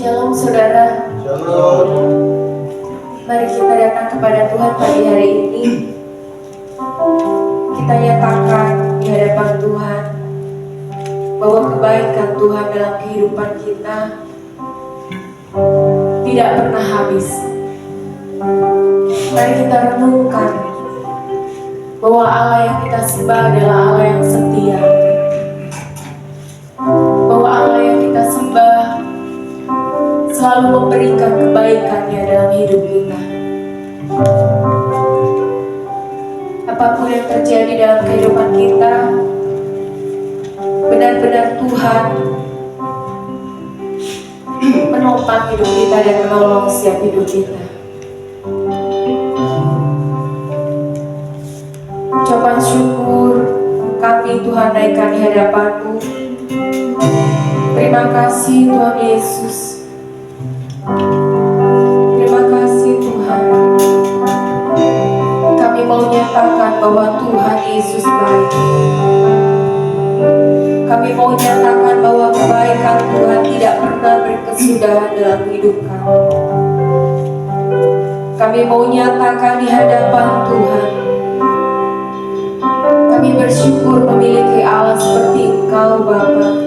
Shalom saudara. Shalom. Mari kita datang kepada Tuhan pagi hari ini. Kita nyatakan di hadapan Tuhan bahwa kebaikan Tuhan dalam kehidupan kita tidak pernah habis. Mari kita renungkan bahwa Allah yang kita sembah adalah Allah yang setia. Bahwa Allah yang kita sembah selalu memberikan kebaikannya dalam hidup kita. Apapun yang terjadi dalam kehidupan kita, benar-benar Tuhan menopang hidup kita dan menolong setiap hidup kita. Ucapan syukur kami Tuhan naikkan di hadapan-Mu. Terima kasih Tuhan Yesus. Terima kasih Tuhan. Kami mau nyatakan bahwa Tuhan Yesus baik. Kami mau nyatakan bahwa kebaikan Tuhan tidak pernah berkesudahan dalam hidup kami. Kami mau nyatakan di hadapan Tuhan, kami bersyukur memiliki Allah seperti Engkau Bapa.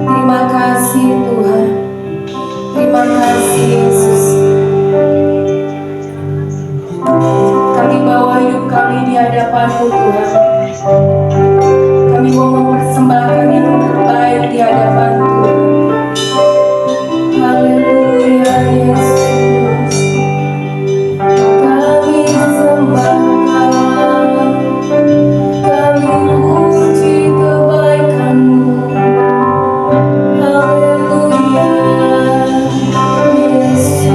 Terima kasih Tuhan. Terima kasih Yesus. Kami bawa hidup kami di hadapan-Mu Tuhan. Kami mau mempersembahkan yang terbaik di hadapan Tuhan. Haleluya Yesus. Kami sembah Kau. Kami puji kebaikan-Mu. Haleluya Yesus.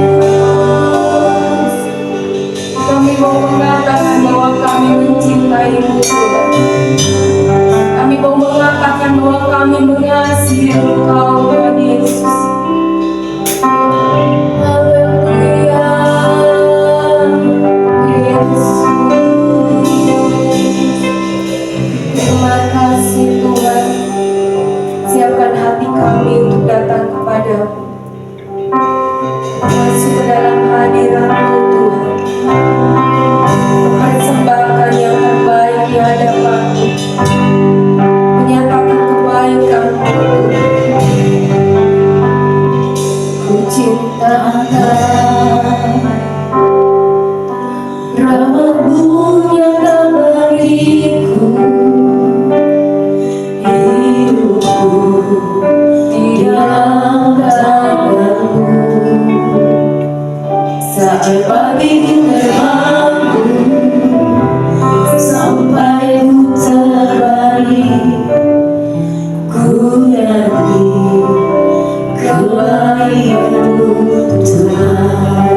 Kami mau mengatakan bahwa kami mencintai-Mu Tuhan. Kami mau mengatakan bahwa kami mengasihi Engkau Tuhan Yesus. Haleluya Yesus. Terima kasih Tuhan. Siapkan hati kami untuk datang kepadamu, masuk ke dalam hadirat-Mu Tuhan, mempersembahkan yang terbaik di hadapan-Mu, menyatakan kebaikan-Mu Tuhan. Ku cinta rahmat-Mu yang tak bagiku. Hidupku di dalam tangan-Mu. Saat pagi terbangku sampai ku terbalik, ku nyanyi kebaikan-Mu Tuhan.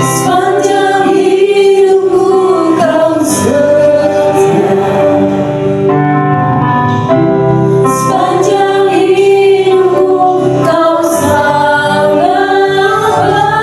Sepanjang hidupku Kau setia. Sepanjang hidupku Kau sangat baik.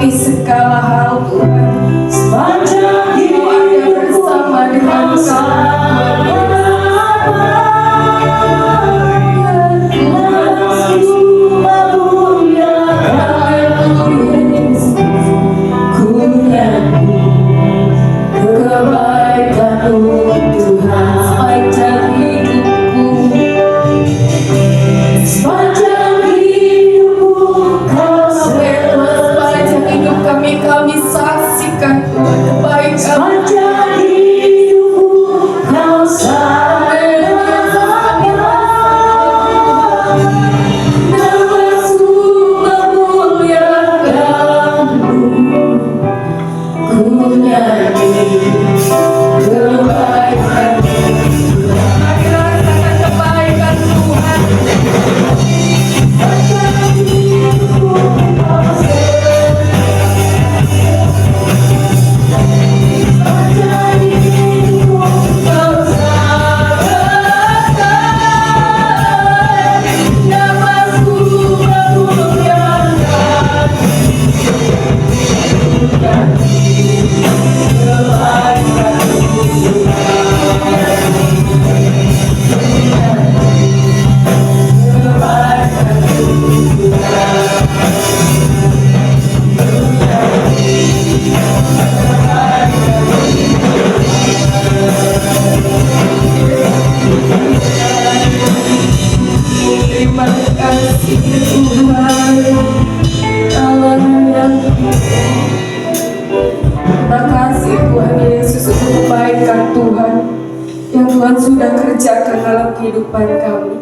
mengerti segala hal Tuhan. Sepanjang Kau ada bersama dengan kami kami saksikan Tuhan kebaikan. Sepanjang hidupku kau Namamu memuliakanmu, ku nyanyi kebaikan. Mari rasakan kebaikan Tuhan. sepanjang hidupku kau sepanjang hidupku Kau sabarkan, namamu memuliakan. Terima kasih Tuhan, Allah yang terima kasih Tuhan Yesus untuk kebaikan Tuhan yang Tuhan sudah kerjakan dalam kehidupan kami.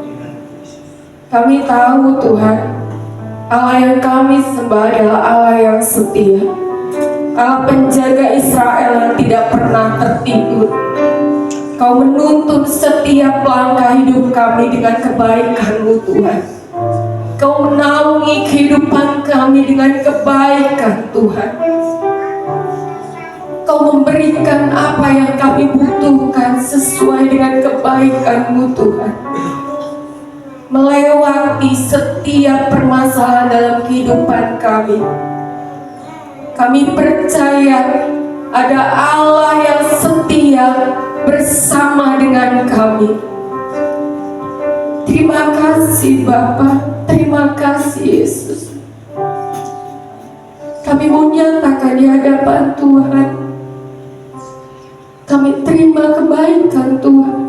Kami tahu Tuhan, Allah yang kami sembah adalah Allah yang setia, Allah penjaga Israel yang tidak pernah tertidur. Kau menuntun setiap langkah hidup kami dengan kebaikan-Mu Tuhan. Kau menaungi kehidupan kami dengan kebaikan Tuhan. Kau memberikan apa yang kami butuhkan sesuai dengan kebaikan-Mu Tuhan. Melewati setiap permasalahan dalam kehidupan kami. Kami percaya ada Allah yang setia bersama dengan kami. Terima kasih Bapa, terima kasih Yesus. Kami mau nyatakan di hadapan Tuhan, kami terima kebaikan Tuhan.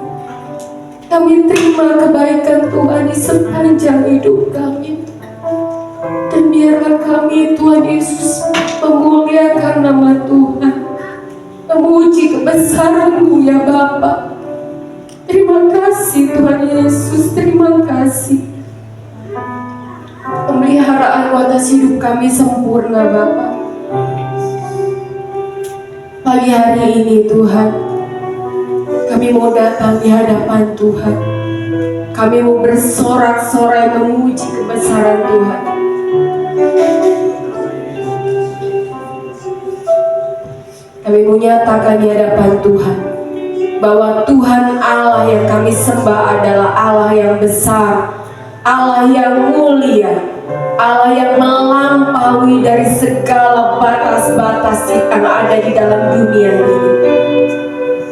Kami terima kebaikan Tuhan di sepanjang hidup kami. Dan biarlah kami Tuhan Yesus memuliakan nama Tuhan, memuji kebesaran-Mu ya Bapa. Terima kasih Tuhan Yesus, terima kasih. Pemeliharaan atas hidup kami sempurna Bapa. Pagi hari ini Tuhan, kami mau datang di hadapan Tuhan. Kami mau bersorak-sorai memuji kebesaran Tuhan. Kami menyatakan di hadapan Tuhan bahwa Tuhan Allah yang kami sembah adalah Allah yang besar, Allah yang mulia, Allah yang melampaui dari segala batas-batas yang ada di dalam dunia ini.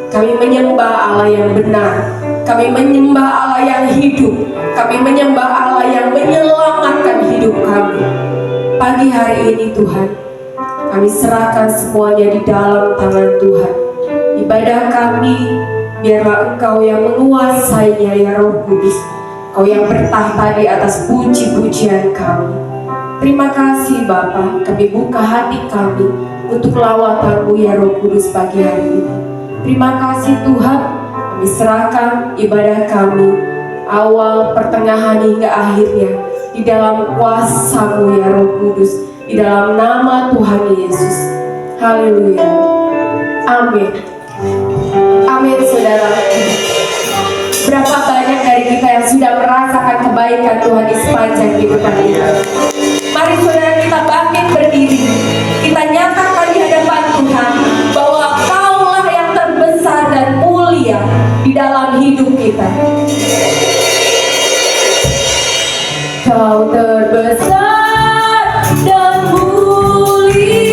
Kami menyembah Allah yang benar, kami menyembah Allah yang hidup, kami menyembah Allah yang menyelamatkan hidup kami. Pagi hari ini Tuhan, kami serahkan semuanya di dalam tangan Tuhan. Ibadah kami, biarlah Engkau yang menguasainya ya Roh Kudus. Engkau yang bertahta di atas puji-pujian kami. Terima kasih Bapa, kami buka hati kami untuk lawatan-Mu ya Roh Kudus pagi hari ini. Terima kasih Tuhan, kami serahkan ibadah kami, awal, pertengahan hingga akhirnya di dalam kuasa-Mu ya Roh Kudus, di dalam nama Tuhan Yesus. Haleluya. Amin. Amin saudara. Berapa banyak dari kita yang sudah merasakan kebaikan Tuhan di sepanjang kehidupan kita. Mari saudara kita bangkit berdiri. Kita nyatakan di hadapan Tuhan bahwa Kaulah yang terbesar dan mulia di dalam hidup kita. Kau terbesar dan mulia.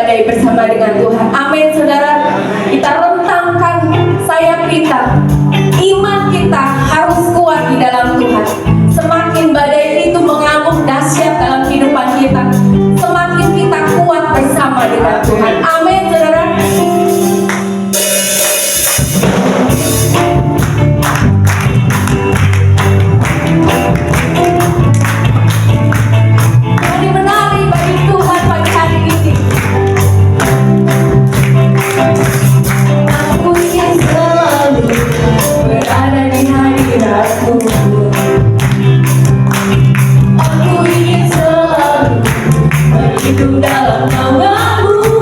badai bersama dengan Tuhan. Amin saudara. Kita rentangkan sayap kita. Iman kita harus kuat di dalam Tuhan. Semakin badai itu mengamuk dahsyat dalam kehidupan kita, semakin kita kuat bersama dengan Tuhan. Amin saudara. Mari menari bagi Tuhan pagi hari ini. Aku ingin selalu berada di hadirat-Mu. Aku ingin selalu berlindung dalam naungan-Mu.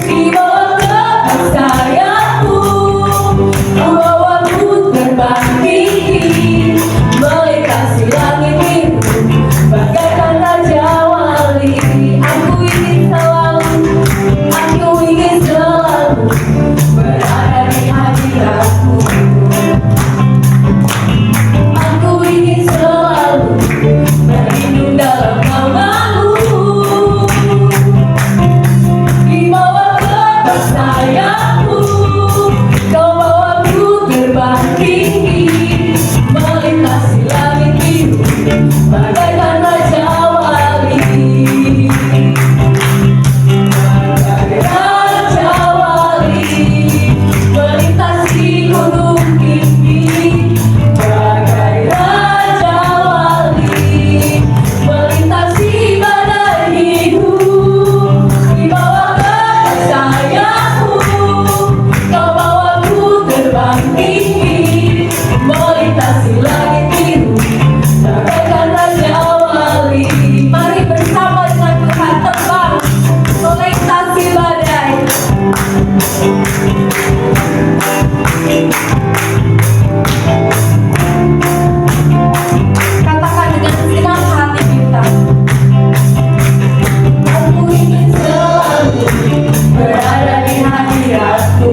Di bawah tepat sayap-Mu, membawaku terbang tinggi, melintasi langit biru, bagaikan raja wali. Aku ingin selalu berada di hadirat-Mu. Aku ingin selalu berlindung dalam naungan-Mu. Di bawah tepat sayap-Mu, Kau bawaku terbang tinggi, melintasi langit biru, bagaikan raja wali. Bagai raja wali, melintasi gunung tinggi. Bagai raja wali, melintasi badai hidup. Di bawah tepat sayap-Mu, Kau bawaku terbang tinggi, melintasi langit biru, bagaikan raja wali. Mari bersama dengan Tuhan terbang melintasi badai. Katakan dengan senang hati kita. Aku ingin selalu berada di hadirat-Mu.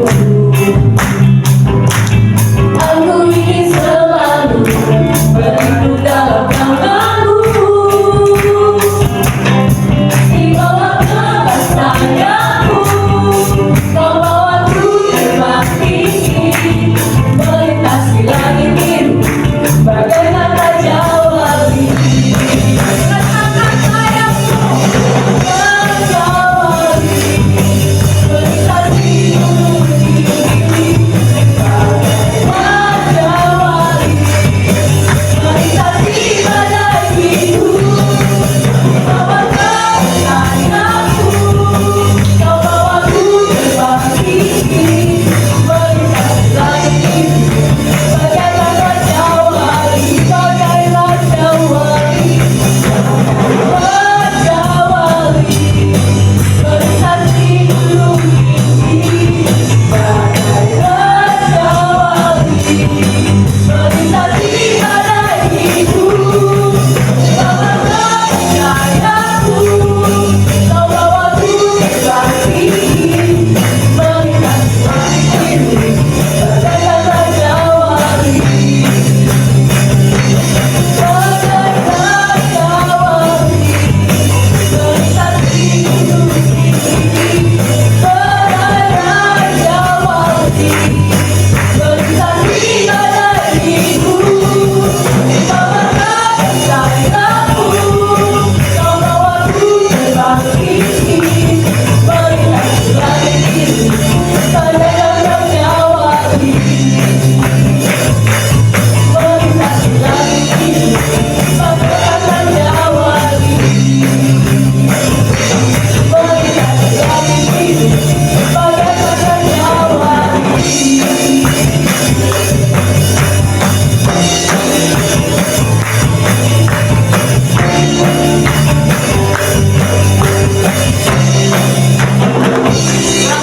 Aku ingin selalu berlindung dalam naungan-Mu. Di bawah tepat sayap-Mu, Kau bawaku terbang tinggi, melintasi langit biru, bagaikan raja wali. Rentangkan sayap-Mu, raja wali, melintasi gunung tinggi. Raja wali, melintasi badai hidup. Di bawah tepat sayap-Mu, Kau bawaku terbang tinggi, melintasi langit biru, bagaikan raja wali. Bagai raja wali, raja wali, melintasi gunung tinggi. Bagai raja wali, melintasi badai hidup. Bawah tepat sayap-Mu, Kau bawaku terbang tinggi, melintasi langit biru, bagaikan raja wali. Bagai raja wali, melintasi gunung tinggi. Bagai raja wali, melintasi badai hidup. Di bawah tepat sayap-Mu, Kau bawaku terbang tinggi, melintasi langit biru, bagaikan raja wali. Melintasi langit biru, bagaikan raja wali. Melintasi langit biru, bagaikan raja wali.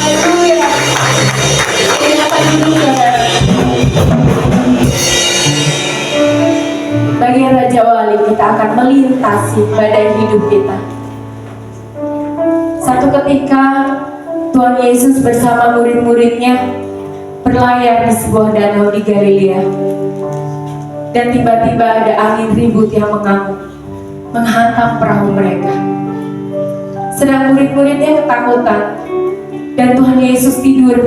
Haleluya. Silakan duduk saudara. Bagi Raja Wali, kita akan melintasi badai hidup kita. Satu ketika Tuhan Yesus bersama murid-muridnya berlayar di sebuah danau di Galilea. Dan tiba-tiba ada angin ribut yang mengamuk, menghantam perahu mereka. sedang murid-muridnya ketakutan. Dan Tuhan Yesus tidur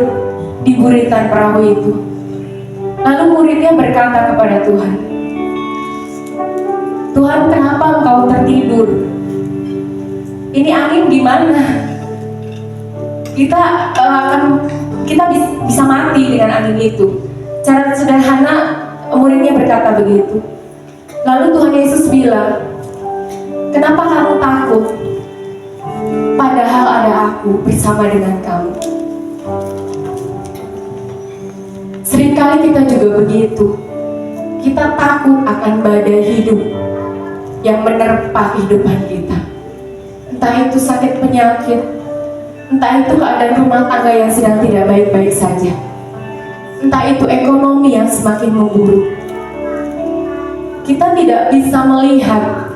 di buritan perahu itu. Lalu muridnya berkata kepada Tuhan, "Tuhan, kenapa engkau tertidur? Ini angin gimana? Kita bisa mati dengan angin itu." Cara sederhana muridnya berkata begitu. Lalu Tuhan Yesus bilang, "Kenapa kamu takut? Padahal ada Aku bersama dengan kamu." Seringkali kita juga begitu. Kita takut akan badai hidup yang menerpa kehidupan kita. Entah itu sakit penyakit, entah itu keadaan rumah tangga yang sedang tidak baik-baik saja, entah itu ekonomi yang semakin memburuk. Kita tidak bisa melihat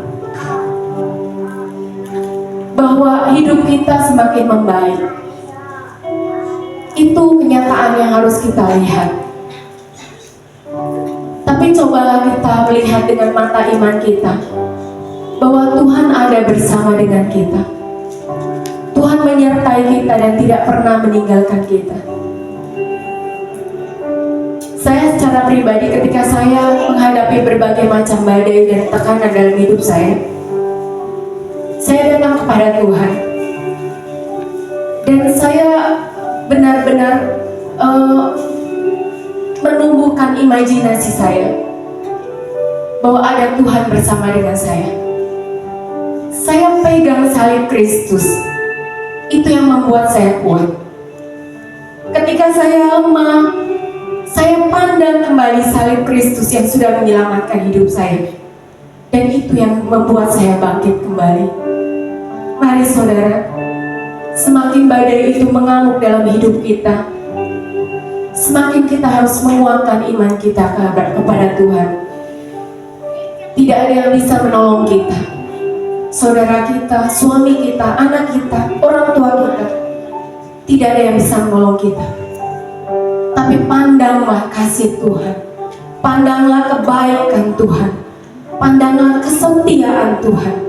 bahwa hidup kita semakin membaik. Itu kenyataan yang harus kita lihat. Tapi cobalah kita melihat dengan mata iman kita bahwa Tuhan ada bersama dengan kita. Tuhan menyertai kita dan tidak pernah meninggalkan kita. Saya secara pribadi ketika saya menghadapi berbagai macam badai dan tekanan dalam hidup saya datang kepada Tuhan. Dan saya benar-benar menumbuhkan imajinasi saya bahwa ada Tuhan bersama dengan saya. Saya pegang salib Kristus. Itu yang membuat saya kuat. Ketika saya lemah, saya pandang kembali salib Kristus yang sudah menyelamatkan hidup saya. Dan itu yang membuat saya bangkit kembali. Mari saudara, semakin badai itu mengamuk dalam hidup kita, semakin kita harus menguatkan iman kita kepada Tuhan. Tidak ada yang bisa menolong kita. Saudara kita, suami kita, anak kita, orang tua kita, tidak ada yang bisa menolong kita. Tapi pandanglah kasih Tuhan, pandanglah kebaikan Tuhan, pandanglah kesetiaan Tuhan.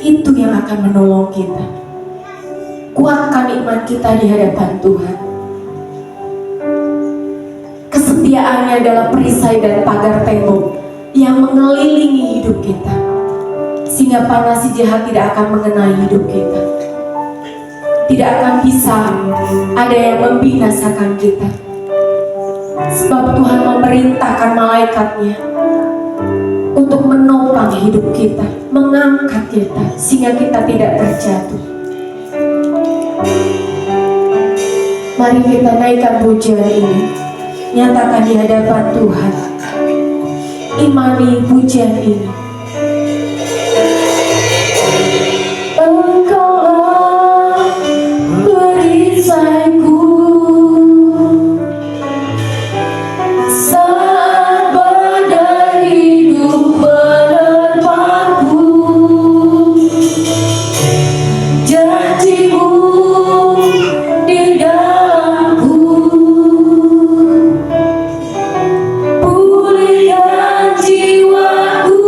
Itu yang akan menolong kita. Kuatkan iman kita di hadapan Tuhan. Kesetiaannya adalah perisai dan pagar tembok yang mengelilingi hidup kita, sehingga panas si jahat tidak akan mengenai hidup kita. Tidak akan bisa ada yang membinasakan kita, sebab Tuhan memerintahkan malaikatnya untuk menopang hidup kita, mengangkat kita, sehingga kita tidak terjatuh. Mari kita naikkan pujian ini, nyatakan di hadapan Tuhan, imani pujian ini. Engkaulah perisaiku saat badai hidup menerpaku. Janji-Mu di dalamku, pulihkan jiwaku.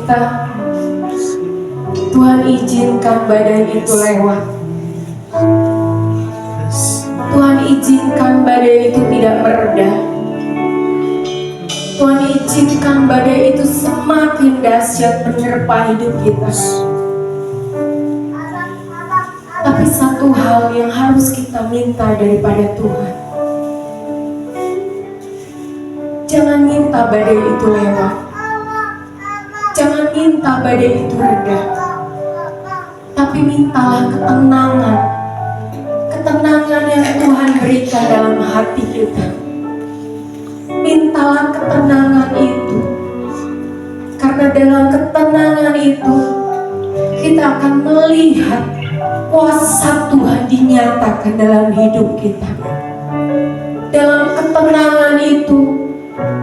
kita, Tuhan izinkan badai itu lewat. Tuhan izinkan badai itu tidak mereda. Tuhan izinkan badai itu semakin dahsyat menerpa hidup kita. Tapi satu hal yang harus kita minta daripada Tuhan, jangan minta badai itu lewat. Jangan minta badai itu reda. Tapi mintalah ketenangan. Ketenangan yang Tuhan berikan dalam hati kita. Mintalah ketenangan itu. Karena dalam ketenangan itu kita akan melihat kuasa Tuhan dinyatakan dalam hidup kita. Dalam ketenangan itu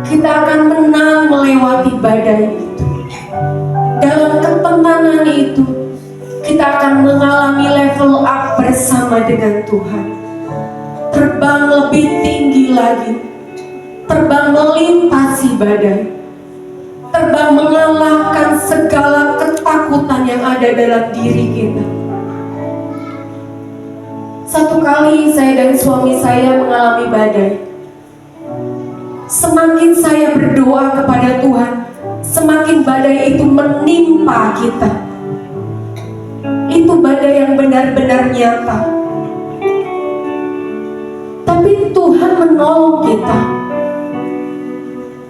kita akan menang melewati badai itu. Dalam ketenangan itu kita akan mengalami level up bersama dengan Tuhan. Terbang lebih tinggi lagi. Terbang melintasi badai. Terbang mengalahkan segala ketakutan yang ada dalam diri kita. Satu kali saya dan suami saya mengalami badai. Semakin saya berdoa kepada Tuhan, semakin badai itu menimpa kita. Itu badai yang benar-benar nyata. Tapi Tuhan menolong kita.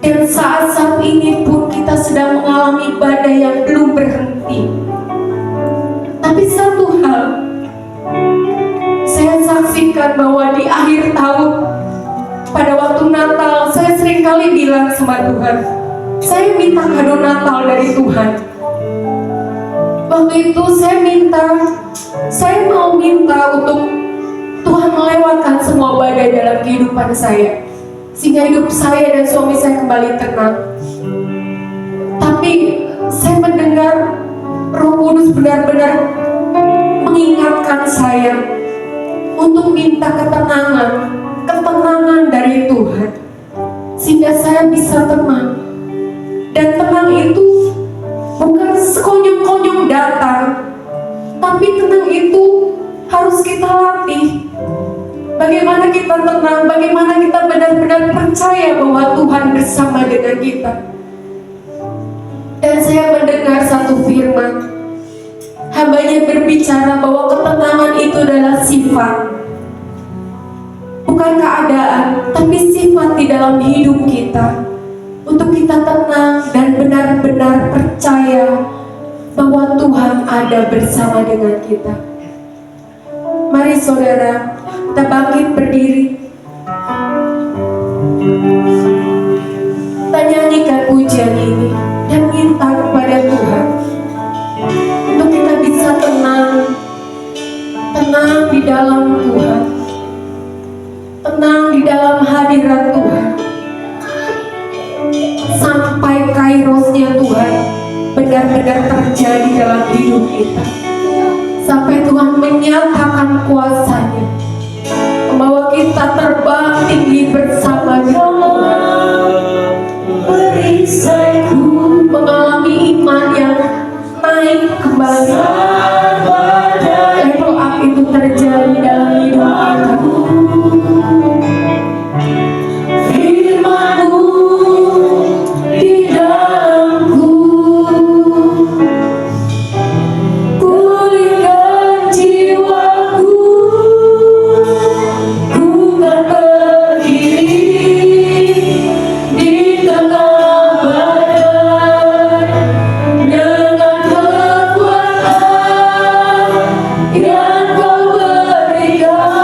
Dan saat-saat ini pun kita sedang mengalami badai yang belum berhenti. Tapi satu hal, saya saksikan bahwa di akhir tahun, pada waktu Natal, saya seringkali bilang sama Tuhan, saya minta kado Natal dari Tuhan. Waktu itu saya mau minta untuk Tuhan melewatkan semua badai dalam kehidupan saya, sehingga hidup saya dan suami saya kembali tenang. Tapi saya mendengar Roh Kudus benar-benar mengingatkan saya untuk minta ketenangan dari Tuhan, sehingga saya bisa tenang. Dan tenang itu bukan sekonyong-konyong datang, tapi tenang itu harus kita latih. Bagaimana kita tenang, bagaimana kita benar-benar percaya bahwa Tuhan bersama dengan kita. Dan saya mendengar satu firman, hambanya berbicara bahwa ketenangan itu adalah sifat, bukan keadaan, tapi sifat di dalam hidup kita. Untuk kita tenang dan benar-benar percaya bahwa Tuhan ada bersama dengan kita. Mari saudara, kita bangkit berdiri. Kita nyanyikan pujian ini dan minta kepada Tuhan untuk kita bisa tenang di dalam Tuhan, tenang di dalam hadirat Tuhan, sampai kairosnya Tuhan benar-benar terjadi dalam hidup kita, sampai Tuhan menyatakan kuasa-Nya, membawa kita terbang tinggi bersama dengan Tuhan. Perisaiku mengalami iman yang naik kembali. Level up itu terjadi dalam hidup kita. Firman-Mu di dalamku, pulihkan jiwaku. Ku kan berdiri di tengah badai dengan kekuatan yang Kau berikan.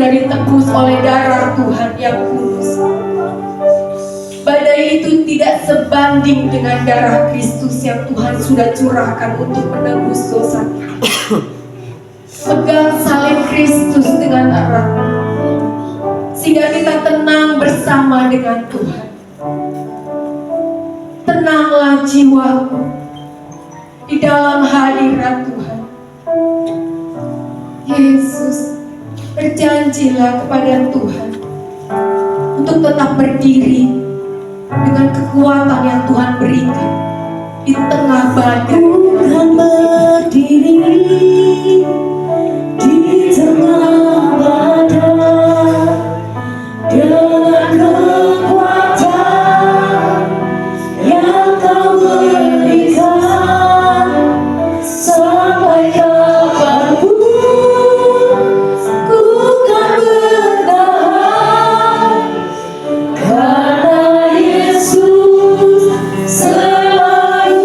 sudah ditebus oleh darah Tuhan yang kudus. Badai itu tidak sebanding dengan darah Kristus yang Tuhan sudah curahkan untuk menebus dosa kita. Pegang salib Kristus dengan erat, sehingga kita tenang bersama dengan Tuhan. Tenanglah jiwaku di dalam hadirat Tuhan. Yesus, berjanjilah kepada Tuhan untuk tetap berdiri dengan kekuatan yang Tuhan berikan di tengah badai. Tuhan berdiri di tengah badai dengan kekuatan yang Kau berikan. Sampai kapanpun ku kan bertahan, karena Yesus selalu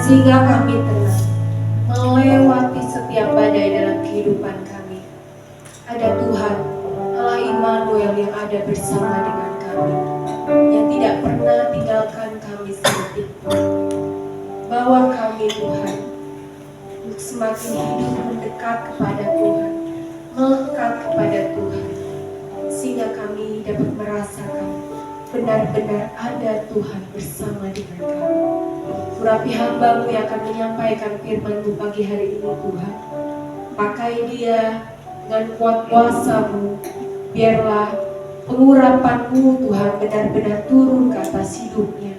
sehingga kami tenang melewati setiap badai dalam kehidupan kami. Ada Tuhan, Allah Immanuel yang ada bersama dengan kami, yang tidak pernah tinggalkan kami sedetik pun. Bawa kami Tuhan untuk semakin hidup mendekat kepada Tuhan, melekat kepada Tuhan, sehingga kami dapat merasakan benar-benar ada Tuhan bersama dengan kami. Urapi hamba-Mu yang akan menyampaikan firman-Mu pagi hari ini Tuhan. Pakai dia dengan kuat kuasa-Mu. Biarlah pengurapan-Mu Tuhan benar-benar turun ke atas hidupnya,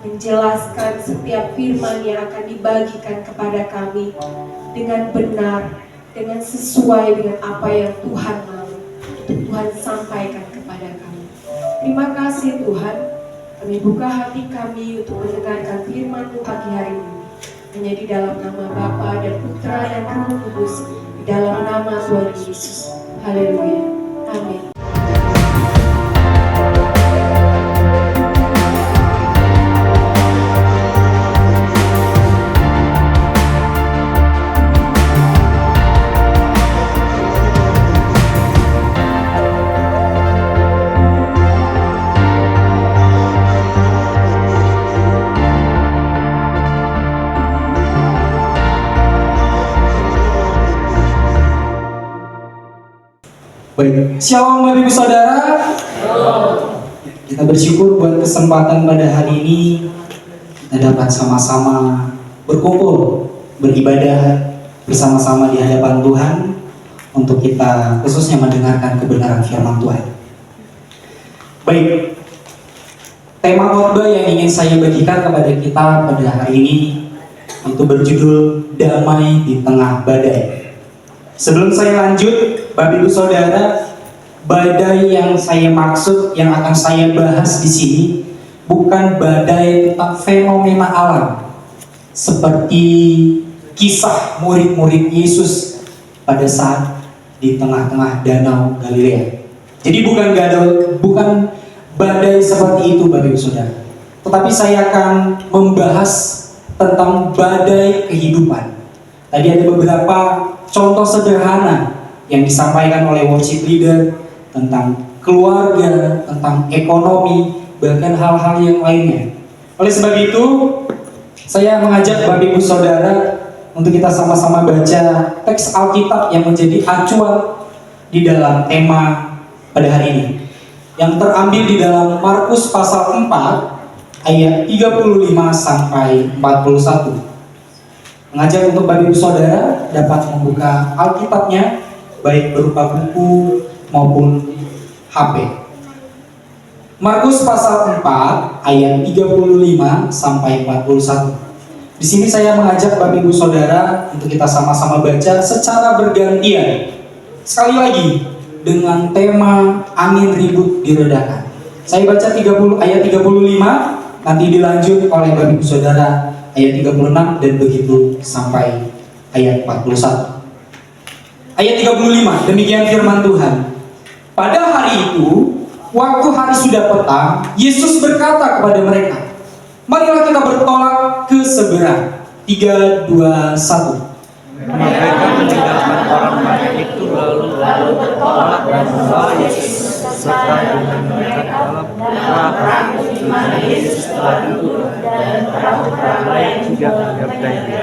menjelaskan setiap firman yang akan dibagikan kepada kami dengan benar, dengan sesuai dengan apa yang Tuhan mau untuk Tuhan sampaikan kepada kami. Terima kasih Tuhan, kami buka hati kami untuk mendengarkan firman-Mu pagi hari ini. Hanya di dalam nama Bapa dan Putra dan Roh Kudus, di dalam nama Tuhan Yesus. Haleluya. Amin. Baik, Shalom Bapak Ibu Saudara. Kita bersyukur buat kesempatan pada hari ini kita dapat sama-sama berkumpul, beribadah bersama-sama di hadapan Tuhan untuk kita khususnya mendengarkan kebenaran firman Tuhan. Baik, tema khotbah yang ingin saya bagikan kepada kita pada hari ini itu berjudul Damai di Tengah Badai. Sebelum saya lanjut, Bapak Ibu Saudara, badai yang saya maksud, yang akan saya bahas di sini bukan badai tentang fenomena alam seperti kisah murid-murid Yesus pada saat di tengah-tengah danau Galilea. Jadi bukan badai seperti itu Bapak Ibu Saudara. Tetapi saya akan membahas tentang badai kehidupan. Tadi ada beberapa contoh sederhana yang disampaikan oleh worship leader tentang keluarga, tentang ekonomi, bahkan hal-hal yang lainnya. Oleh sebab itu, saya mengajak Bapak Ibu Saudara untuk kita sama-sama baca teks Alkitab yang menjadi acuan di dalam tema pada hari ini, yang terambil di dalam Markus pasal 4 ayat 35 sampai 41. Mengajak untuk Bapak Ibu Saudara dapat membuka Alkitabnya baik berupa buku maupun HP. Markus pasal 4 ayat 35 sampai 41. Di sini saya mengajak Bapak Ibu Saudara untuk kita sama-sama baca secara bergantian. Sekali lagi dengan tema angin ribut diredakan. Saya baca ayat 35, nanti dilanjut oleh Bapak Ibu Saudara ayat 36 dan begitu sampai ayat 41. Ayat 35, demikian firman Tuhan. Pada hari itu, waktu hari sudah petang, Yesus berkata kepada mereka, marilah kita bertolak ke seberang. 3, 2, 1. Mereka meninggalkan orang banyak itu lalu bertolak dan membawa Yesus serta dengan mereka dalam perahu di mana Yesus telah duduk dan perahu-perahu lain juga berdaya.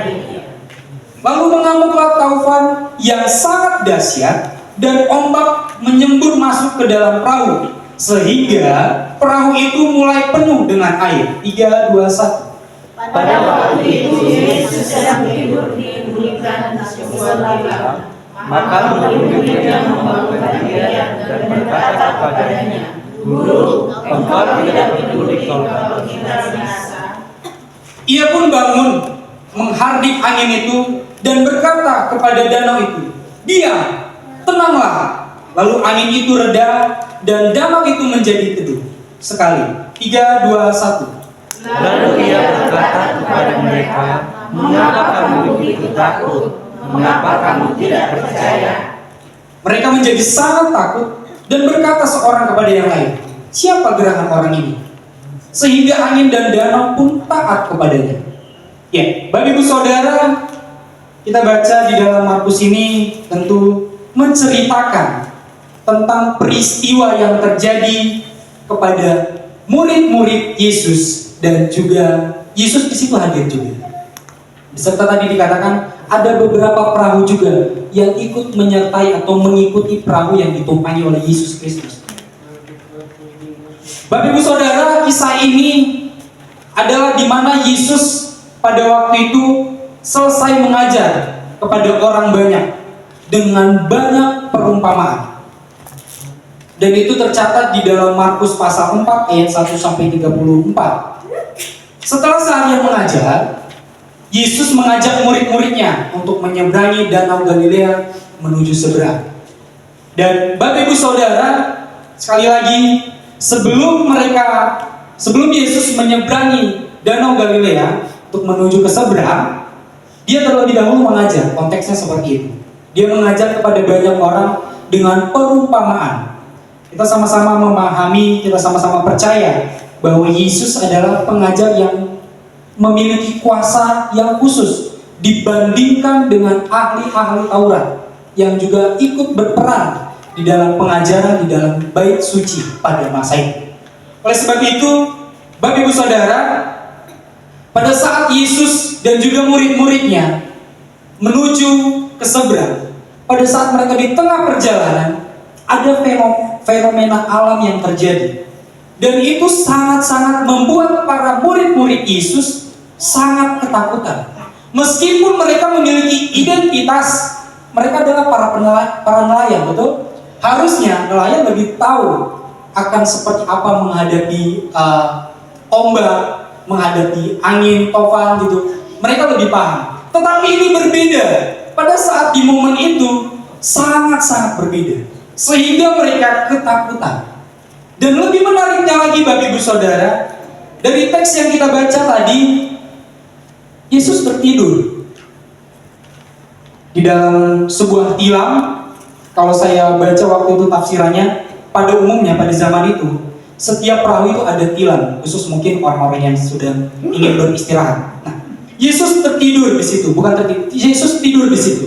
Lalu mengamuklah taufan yang sangat dahsyat dan ombak menyembur masuk ke dalam perahu sehingga perahu itu mulai penuh dengan air. 3, 2, 1. Pada waktu itu Yesus sedang tidur di buritan sebuah ladang. Maka murid-muridnya membangunkan dia dan berkata kepadanya, Guru, engkau tidak peduli kalau kita binasa. Ia pun bangun, menghardik angin itu dan berkata kepada danau itu, diam, tenanglah. Lalu angin itu reda dan danau itu menjadi teduh. Sekali. 3, 2, 1. Lalu ia berkata kepada mereka, mengapa kamu begitu takut? Mengapa kamu tidak percaya? Mereka menjadi sangat takut dan berkata seorang kepada yang lain, siapa gerangan orang ini? Sehingga angin dan danau pun taat kepadanya. Ya, Bapak Ibu Saudara, kita baca di dalam Markus ini tentu menceritakan tentang peristiwa yang terjadi kepada murid-murid Yesus. Dan juga Yesus di situ hadir juga. Beserta tadi dikatakan ada beberapa perahu juga yang ikut menyertai atau mengikuti perahu yang ditumpangi oleh Yesus Kristus. Bapak Ibu Saudara, kisah ini adalah di mana Yesus pada waktu itu selesai mengajar kepada orang banyak dengan banyak perumpamaan. Dan itu tercatat di dalam Markus pasal 4 ayat 1 sampai 34. Setelah seharian mengajar, Yesus mengajak murid-muridnya untuk menyeberangi danau Galilea menuju seberang. Dan Bapak Ibu Saudara, sekali lagi, sebelum Yesus menyeberangi danau Galilea untuk menuju ke seberang, dia terlebih dahulu mengajar. Konteksnya seperti itu. Dia mengajar kepada banyak orang dengan perumpamaan. Kita sama-sama memahami, kita sama-sama percaya bahwa Yesus adalah pengajar yang memiliki kuasa yang khusus dibandingkan dengan ahli-ahli Taurat yang juga ikut berperan di dalam pengajaran di dalam bait suci pada masa itu. Oleh sebab itu, Bapak Ibu Saudara, pada saat Yesus dan juga murid-muridnya menuju ke seberang, pada saat mereka di tengah perjalanan, ada fenomena alam yang terjadi. Dan itu sangat-sangat membuat para murid-murid Yesus sangat ketakutan. Meskipun mereka memiliki identitas, mereka adalah para nelayan, betul? Harusnya nelayan lebih tahu akan seperti apa menghadapi ombak, menghadapi angin, tofan gitu. Mereka lebih paham. Tetapi ini berbeda. Pada saat di momen itu sangat-sangat berbeda. Sehingga mereka ketakutan. Dan lebih menariknya lagi Bapak Ibu Saudara, dari teks yang kita baca tadi, Yesus tertidur di dalam sebuah tilam. Kalau saya baca waktu itu tafsirannya, pada umumnya pada zaman itu setiap perahu itu ada tilam, khusus mungkin orang-orang yang sudah ingin beristirahat. Nah, Yesus tertidur di situ, bukan tertidur, Yesus tidur di situ.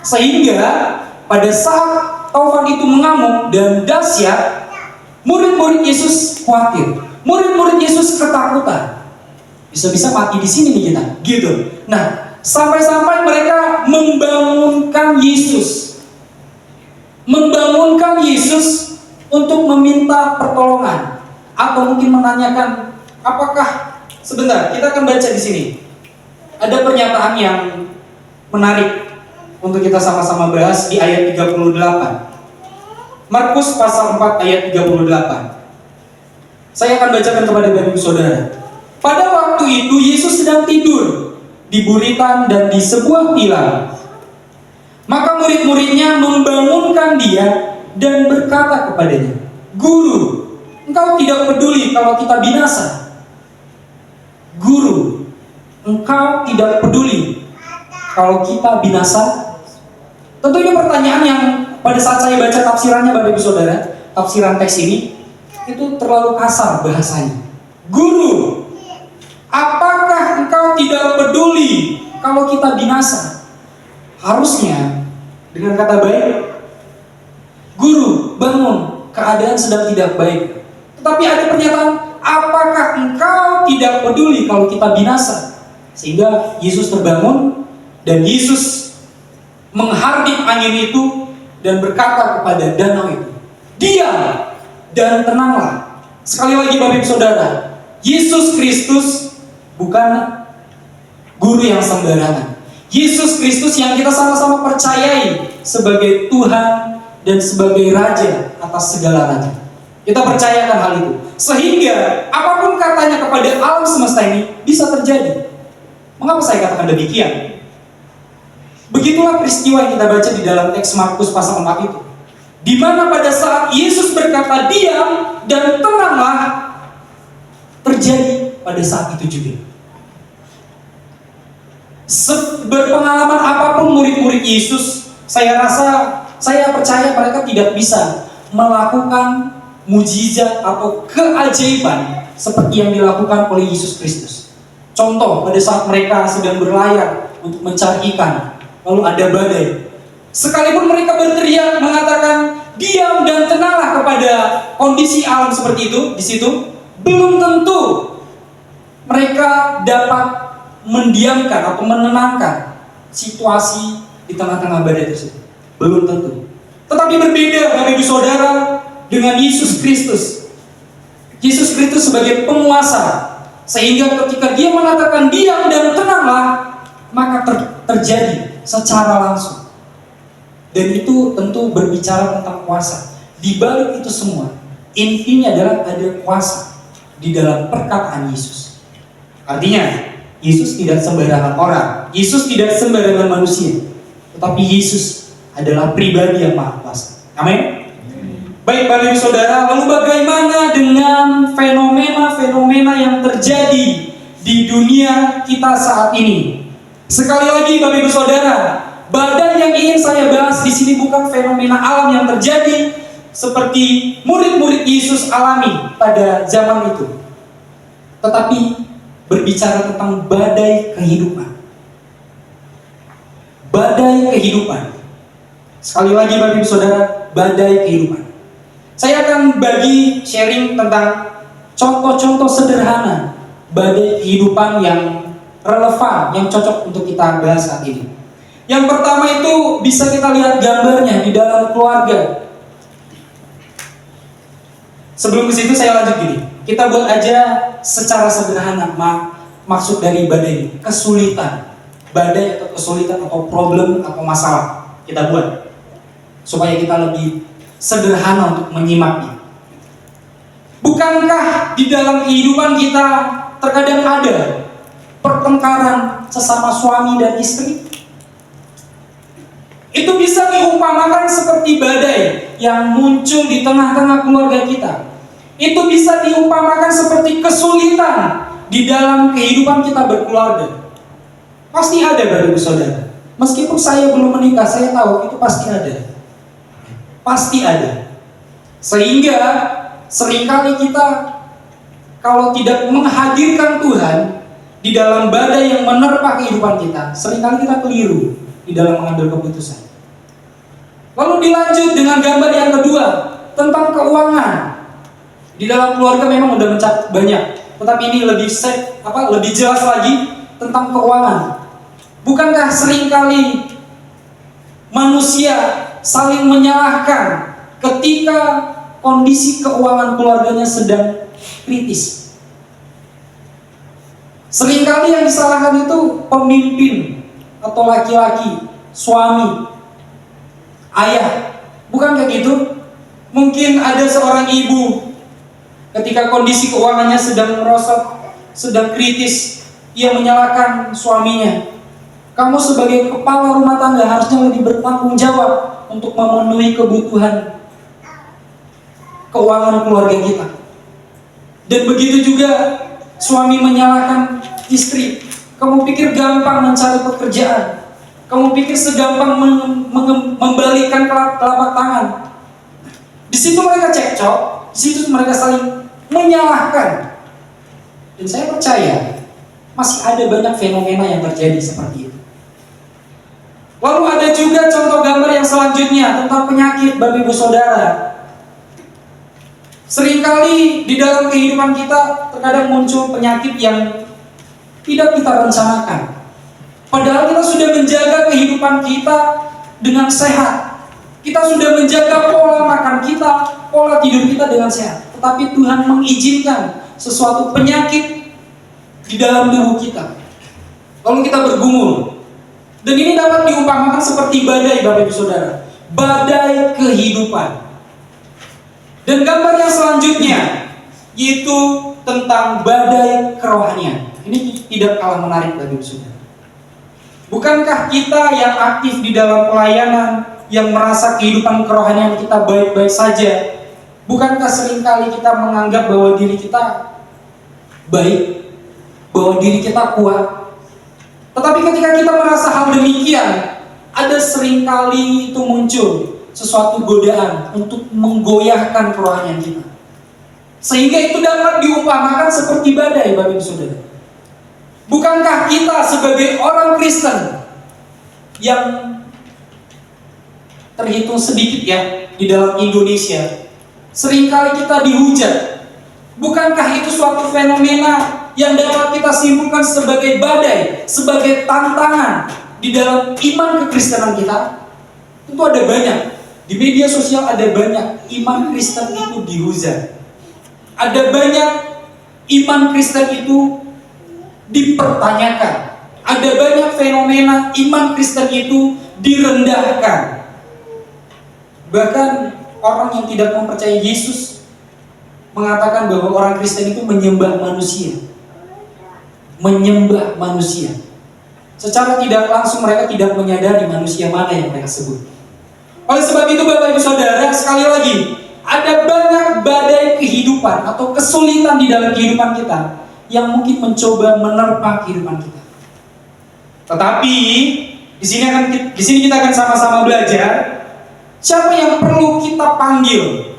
Sehingga pada saat taufan itu mengamuk dan dahsyat, murid-murid Yesus khawatir, murid-murid Yesus ketakutan. Bisa-bisa mati di sini nih kita, gitu. Nah, sampai-sampai mereka membangunkan Yesus untuk meminta pertolongan, atau mungkin menanyakan, apakah sebentar, kita akan baca di sini. Ada pernyataan yang menarik untuk kita sama-sama bahas di ayat 38. Markus pasal 4 ayat 38. Saya akan bacakan kepada Bapak Ibu Saudara. Pada waktu itu Yesus sedang tidur di buritan dan di sebuah tilam. Maka murid-muridnya membangunkan dia dan berkata kepadanya, "Guru, engkau tidak peduli kalau kita binasa." Guru, engkau tidak peduli kalau kita binasa? Tentu ini pertanyaan yang pada saat saya baca tafsirannya Bapak Ibu Saudara, tafsiran teks ini, itu terlalu kasar bahasanya. Guru, apakah engkau tidak peduli kalau kita binasa? Harusnya dengan kata baik, guru, bangun, keadaan sedang tidak baik. Tetapi ada pernyataan, apakah engkau tidak peduli kalau kita binasa? Sehingga Yesus terbangun dan Yesus menghardik angin itu dan berkata kepada danau itu, "Diam dan tenanglah." Sekali lagi Bapak Ibu Saudara, Yesus Kristus bukan guru yang sembarangan. Yesus Kristus yang kita sama-sama percayai sebagai Tuhan dan sebagai Raja atas segala raja. Kita percayakan hal itu. Sehingga apapun katanya kepada alam semesta ini bisa terjadi. Mengapa saya katakan demikian? Begitulah peristiwa yang kita baca di dalam teks Markus pasal 4 itu. Di mana pada saat Yesus berkata diam dan tenanglah, terjadi pada saat itu juga. Berpengalaman apapun murid-murid Yesus, saya percaya mereka tidak bisa melakukan mujizat atau keajaiban seperti yang dilakukan oleh Yesus Kristus. Contoh, pada saat mereka sedang berlayar untuk mencari ikan, lalu ada badai. Sekalipun mereka berteriak mengatakan diam dan tenanglah kepada kondisi alam seperti itu di situ, belum tentu mereka dapat mendiamkan atau menenangkan situasi di tengah-tengah badai tersebut. Belum tentu. Tetapi berbeda Bapak Ibu Saudara dengan Yesus Kristus. Yesus Kristus sebagai penguasa, sehingga ketika dia mengatakan diam dan tenanglah, maka terjadi secara langsung. Dan itu tentu berbicara tentang kuasa. Di balik itu semua, intinya adalah ada kuasa di dalam perkataan Yesus. Artinya, Yesus tidak sembarangan orang, Yesus tidak sembarangan manusia, tetapi Yesus adalah pribadi yang maha kuasa. Amin. Baik Bapak Ibu Saudara, lalu bagaimana dengan fenomena-fenomena yang terjadi di dunia kita saat ini? Sekali lagi Bapak Ibu Saudara, badan yang ingin saya bahas di sini bukan fenomena alam yang terjadi seperti murid-murid Yesus alami pada zaman itu, tetapi berbicara tentang badai kehidupan. Badai kehidupan. Sekali lagi Bapak Ibu Saudara, badai kehidupan. Saya akan bagi sharing tentang contoh-contoh sederhana badai kehidupan yang relevan, yang cocok untuk kita bahas saat ini. Yang pertama itu bisa kita lihat gambarnya di dalam keluarga. Sebelum ke situ saya lanjut gini. Kita buat aja secara sederhana maksud dari badai ini, kesulitan. Badai atau kesulitan atau problem atau masalah kita buat supaya kita lebih sederhana untuk menyimaknya. Bukankah di dalam kehidupan kita terkadang ada pertengkaran sesama suami dan istri? Itu bisa diumpamakan seperti badai yang muncul di tengah-tengah keluarga kita. Itu bisa diumpamakan seperti kesulitan di dalam kehidupan kita berkeluarga. Pasti ada, Bapak Ibu Saudara. Meskipun saya belum menikah, saya tahu itu pasti ada. Pasti ada. Sehingga seringkali kita kalau tidak menghadirkan Tuhan di dalam badai yang menerpa kehidupan kita, seringkali kita keliru di dalam mengambil keputusan. Lalu dilanjut dengan gambar yang kedua tentang keuangan. Di dalam keluarga memang udah mencakup banyak, tetapi ini lebih jelas lagi tentang keuangan. Bukankah seringkali manusia saling menyalahkan ketika kondisi keuangan keluarganya sedang kritis? Seringkali yang disalahkan itu pemimpin atau laki-laki, suami, ayah. Bukankah gitu? Mungkin ada seorang ibu ketika kondisi keuangannya sedang merosot, sedang kritis, ia menyalahkan suaminya. Kamu sebagai kepala rumah tangga harusnya lebih bertanggung jawab untuk memenuhi kebutuhan keuangan keluarga kita. Dan begitu juga suami menyalahkan istri. Kamu pikir gampang mencari pekerjaan? Kamu pikir segampang membalikkan telapak tangan? Di situ mereka cekcok, di situ mereka saling menyalahkan. Dan saya percaya masih ada banyak fenomena yang terjadi seperti itu. Lalu ada juga contoh gambar yang selanjutnya tentang penyakit, Bapak Ibu Saudara. Seringkali di dalam kehidupan kita terkadang muncul penyakit yang tidak kita rencanakan. Padahal kita sudah menjaga kehidupan kita dengan sehat. Kita sudah menjaga pola makan kita, pola tidur kita dengan sehat. Tetapi Tuhan mengizinkan sesuatu penyakit di dalam tubuh kita. Lalu kita bergumul. Dan ini dapat diumpamakan seperti badai, Bapak Ibu Saudara. Badai kehidupan. Dan gambar yang selanjutnya yaitu tentang badai kerohanian. Ini tidak kalah menarik, Bapak Ibu Saudara. Bukankah kita yang aktif di dalam pelayanan, yang merasa kehidupan kerohanian kita baik-baik saja, bukankah seringkali kita menganggap bahwa diri kita baik, bahwa diri kita kuat? Tetapi ketika kita merasa hal demikian, ada seringkali itu muncul sesuatu godaan untuk menggoyahkan kerohanian kita. Sehingga itu dapat diumpamakan seperti badai, Bapak Ibu Saudara. Bukankah kita sebagai orang Kristen yang terhitung sedikit ya di dalam Indonesia, seringkali kita dihujat? Bukankah itu suatu fenomena yang dapat kita simpulkan sebagai badai, sebagai tantangan di dalam iman kekristenan kita? Tentu ada banyak. Di media sosial ada banyak iman Kristen itu dihujat. Ada banyak iman Kristen itu dipertanyakan. Ada banyak fenomena iman Kristen itu direndahkan. Bahkan orang yang tidak mempercayai Yesus mengatakan bahwa orang Kristen itu menyembah manusia. Menyembah manusia. Secara tidak langsung mereka tidak menyadari manusia mana yang mereka sebut. Oleh sebab itu Bapak Ibu Saudara, sekali lagi, ada banyak badai kehidupan atau kesulitan di dalam kehidupan kita yang mungkin mencoba menerpa kehidupan kita. Tetapi di sini kita akan sama-sama belajar siapa yang perlu kita panggil,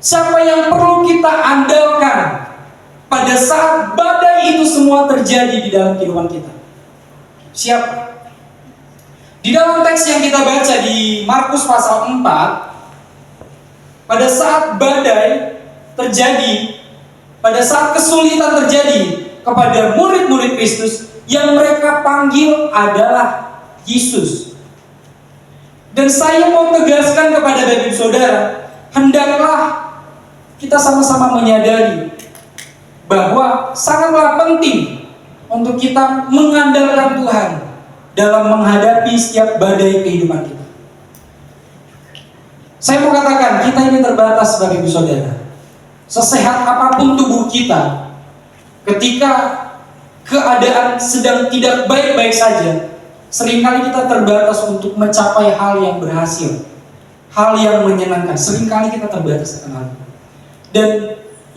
siapa yang perlu kita andalkan pada saat badai itu semua terjadi di dalam kehidupan kita. Siapa? Di dalam teks yang kita baca di Markus pasal 4, pada saat badai terjadi, pada saat kesulitan terjadi kepada murid-murid Kristus, yang mereka panggil adalah Yesus. Dan saya mau tegaskan kepada Bapak Ibu Saudara, hendaklah kita sama-sama menyadari bahwa sangatlah penting untuk kita mengandalkan Tuhan dalam menghadapi setiap badai kehidupan kita. Saya mau katakan, kita ini terbatas Bapak Ibu Saudara. sesehat apapun tubuh kita, ketika keadaan sedang tidak baik-baik saja, seringkali kita terbatas untuk mencapai hal yang berhasil, hal yang menyenangkan. Seringkali kita terbatas akan hal itu. Dan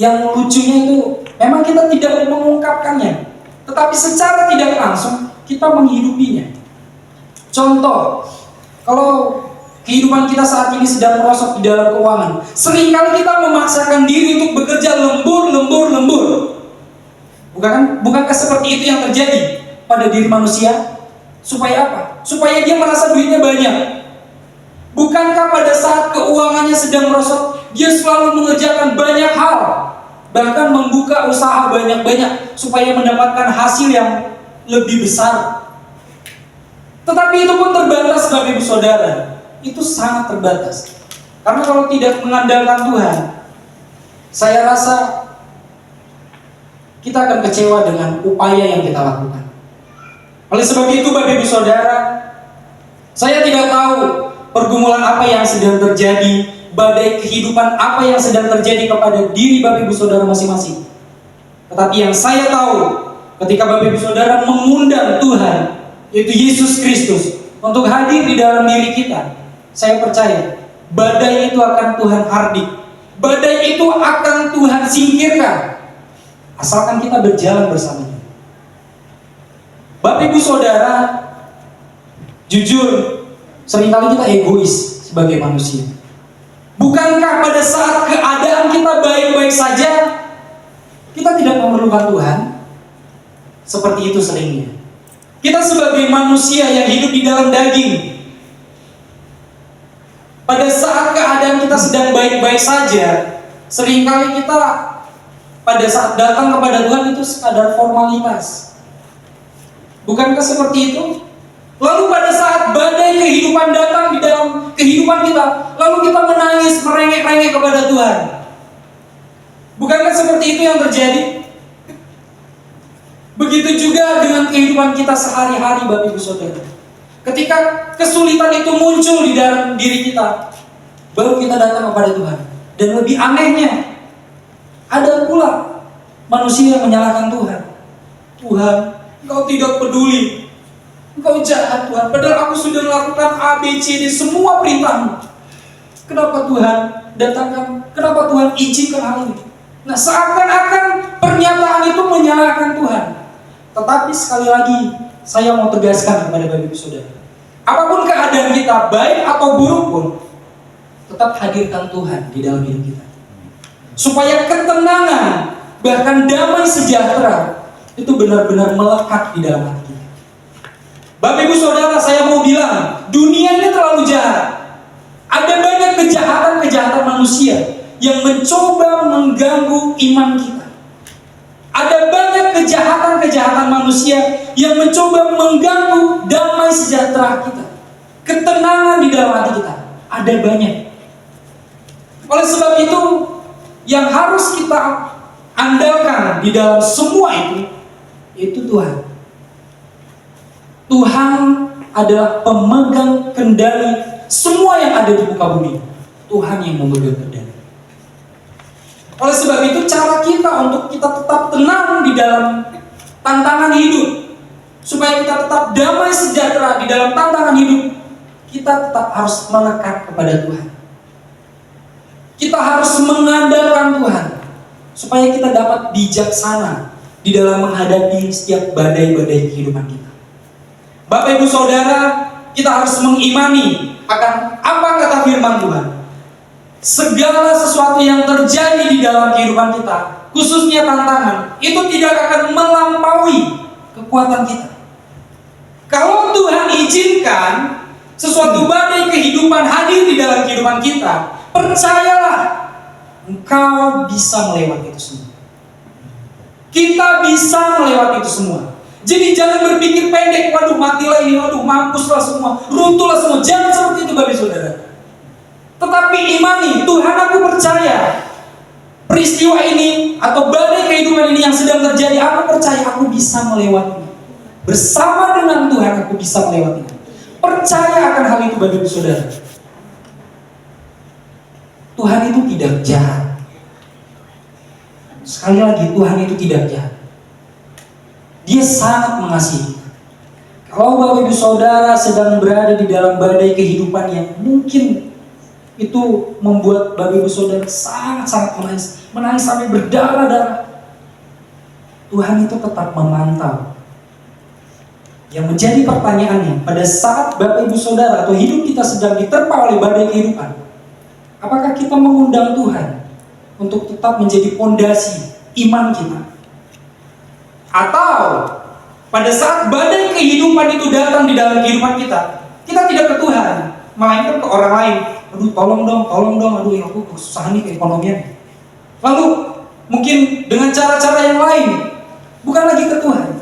yang lucunya itu, memang kita tidak mengungkapkannya, tetapi secara tidak langsung kita menghidupinya. Contoh, kalau kehidupan kita saat ini sedang merosot di dalam keuangan, seringkali kita memaksakan diri untuk bekerja lembur. Bukankah seperti itu yang terjadi pada diri manusia? Supaya apa? Supaya dia merasa duitnya banyak. Bukankah pada saat keuangannya sedang merosot, dia selalu mengerjakan banyak hal, bahkan membuka usaha banyak-banyak supaya mendapatkan hasil yang lebih besar. Tetapi itu pun terbatas, Bapak Ibu Saudara. Itu sangat terbatas. Karena kalau tidak mengandalkan Tuhan, saya rasa kita akan kecewa dengan upaya yang kita lakukan. Oleh sebab itu, Bapak Ibu Saudara, saya tidak tahu pergumulan apa yang sedang terjadi, badai kehidupan apa yang sedang terjadi kepada diri Bapak Ibu Saudara masing-masing. Tetapi yang saya tahu, ketika Bapak Ibu Saudara mengundang Tuhan, yaitu Yesus Kristus, untuk hadir di dalam diri kita, saya percaya badai itu akan Tuhan hardik, badai itu akan Tuhan singkirkan, asalkan kita berjalan bersamanya. Bapak Ibu Saudara, jujur, seringkali kita egois sebagai manusia. Bukankah pada saat keadaan kita baik-baik saja, kita tidak memerlukan Tuhan? Seperti itu seringnya. Kita sebagai manusia yang hidup di dalam daging, pada saat keadaan kita sedang baik-baik saja, seringkali kita pada saat datang kepada Tuhan itu sekadar formalitas. Bukankah seperti itu? Lalu pada saat badai kehidupan datang di dalam kehidupan kita, lalu kita menangis, merengek-rengek kepada Tuhan. Bukankah seperti itu yang terjadi? Begitu juga dengan kehidupan kita sehari-hari, Bapak Ibu Saudara. Ketika kesulitan itu muncul di dalam diri kita, baru kita datang kepada Tuhan. Dan lebih anehnya, ada pula manusia yang menyalahkan Tuhan. Tuhan, Engkau tidak peduli. Engkau jahat Tuhan. Padahal aku sudah melakukan A, B, C, D, semua perintahmu. Kenapa Tuhan datangkan? Kenapa Tuhan izinkan hal ini? Nah, seakan-akan pernyataan itu menyalahkan Tuhan. Tetapi sekali lagi, saya mau tegaskan kepada Bapak Ibu Saudara, apapun keadaan kita, baik atau buruk pun, tetap hadirkan Tuhan di dalam hidup kita. Supaya ketenangan, bahkan damai sejahtera, itu benar-benar melekat di dalam hati kita. Bapak Ibu Saudara, saya mau bilang, dunia ini terlalu jahat. Ada banyak kejahatan-kejahatan manusia yang mencoba mengganggu iman kita. Ada banyak kejahatan-kejahatan manusia yang mencoba mengganggu damai sejahtera kita, ketenangan di dalam hati kita. Ada banyak. Oleh sebab itu, yang harus kita andalkan di dalam semua itu Tuhan. Tuhan adalah pemegang kendali semua yang ada di muka bumi. Tuhan yang memegang kendali. Oleh sebab itu, cara kita untuk kita tetap tenang di dalam tantangan hidup, supaya kita tetap damai sejahtera di dalam tantangan hidup, kita tetap harus melekat kepada Tuhan. Kita harus mengandalkan Tuhan, supaya kita dapat bijaksana di dalam menghadapi setiap badai-badai kehidupan kita. Bapak Ibu Saudara, kita harus mengimani akan apa kata firman Tuhan. Segala sesuatu yang terjadi di dalam kehidupan kita, khususnya tantangan, itu tidak akan melampaui kekuatan kita. Kalau Tuhan izinkan sesuatu badai kehidupan hadir di dalam kehidupan kita, percayalah, engkau bisa melewati itu semua. Kita bisa melewati itu semua. Jadi jangan berpikir pendek, waduh matilah ini, waduh mampuslah semua, runtuhlah semua. Jangan seperti itu, Bapak Saudara. Tetapi imani, Tuhan, aku percaya peristiwa ini atau badai kehidupan ini yang sedang terjadi, aku percaya aku bisa melewatinya. Bersama dengan Tuhan aku bisa melewatinya. Percaya akan hal itu, Bapak Ibu Saudara. Tuhan itu tidak jahat. Sekali lagi, Tuhan itu tidak jahat. Dia sangat mengasihi. Kalau Bapak Ibu Saudara sedang berada di dalam badai kehidupan yang mungkin itu membuat Bapak Ibu Saudara sangat-sangat menangis sampai berdarah-darah, Tuhan itu tetap memantau. Yang menjadi pertanyaannya, pada saat Bapak Ibu Saudara atau hidup kita sedang diterpa oleh badai kehidupan, apakah kita mengundang Tuhan untuk tetap menjadi pondasi iman kita? Atau pada saat badai kehidupan itu datang di dalam kehidupan kita, kita tidak ke Tuhan, melainkan ke orang lain. Aduh, tolong dong, aduh aku kesusahan nih keekonomian. Lalu mungkin dengan cara-cara yang lain, bukan lagi ke Tuhan.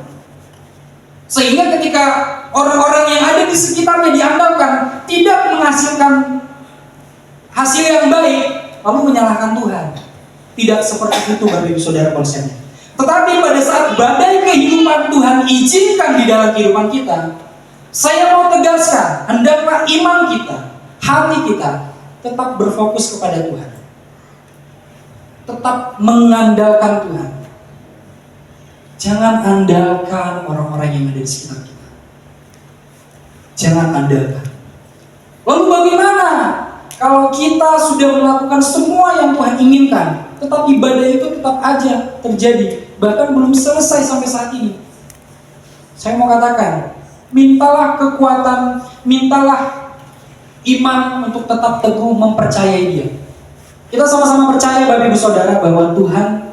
Sehingga ketika orang-orang yang ada di sekitarnya diandalkan tidak menghasilkan hasil yang baik, lalu menyalahkan Tuhan. Tidak seperti itu Bapak Ibu Saudara konsepnya. Tetapi pada saat badai kehidupan Tuhan izinkan di dalam kehidupan kita, saya mau tegaskan, hendaklah iman kita, hati kita tetap berfokus kepada Tuhan. Tetap mengandalkan Tuhan. Jangan andalkan orang-orang yang ada di sekitar kita. Jangan andalkan. Lalu bagaimana kalau kita sudah melakukan semua yang Tuhan inginkan, tetapi badai itu tetap aja terjadi, bahkan belum selesai sampai saat ini? Saya mau katakan, mintalah kekuatan, mintalah iman untuk tetap teguh mempercayai Dia. Kita sama-sama percaya Bapak Ibu Saudara bahwa Tuhan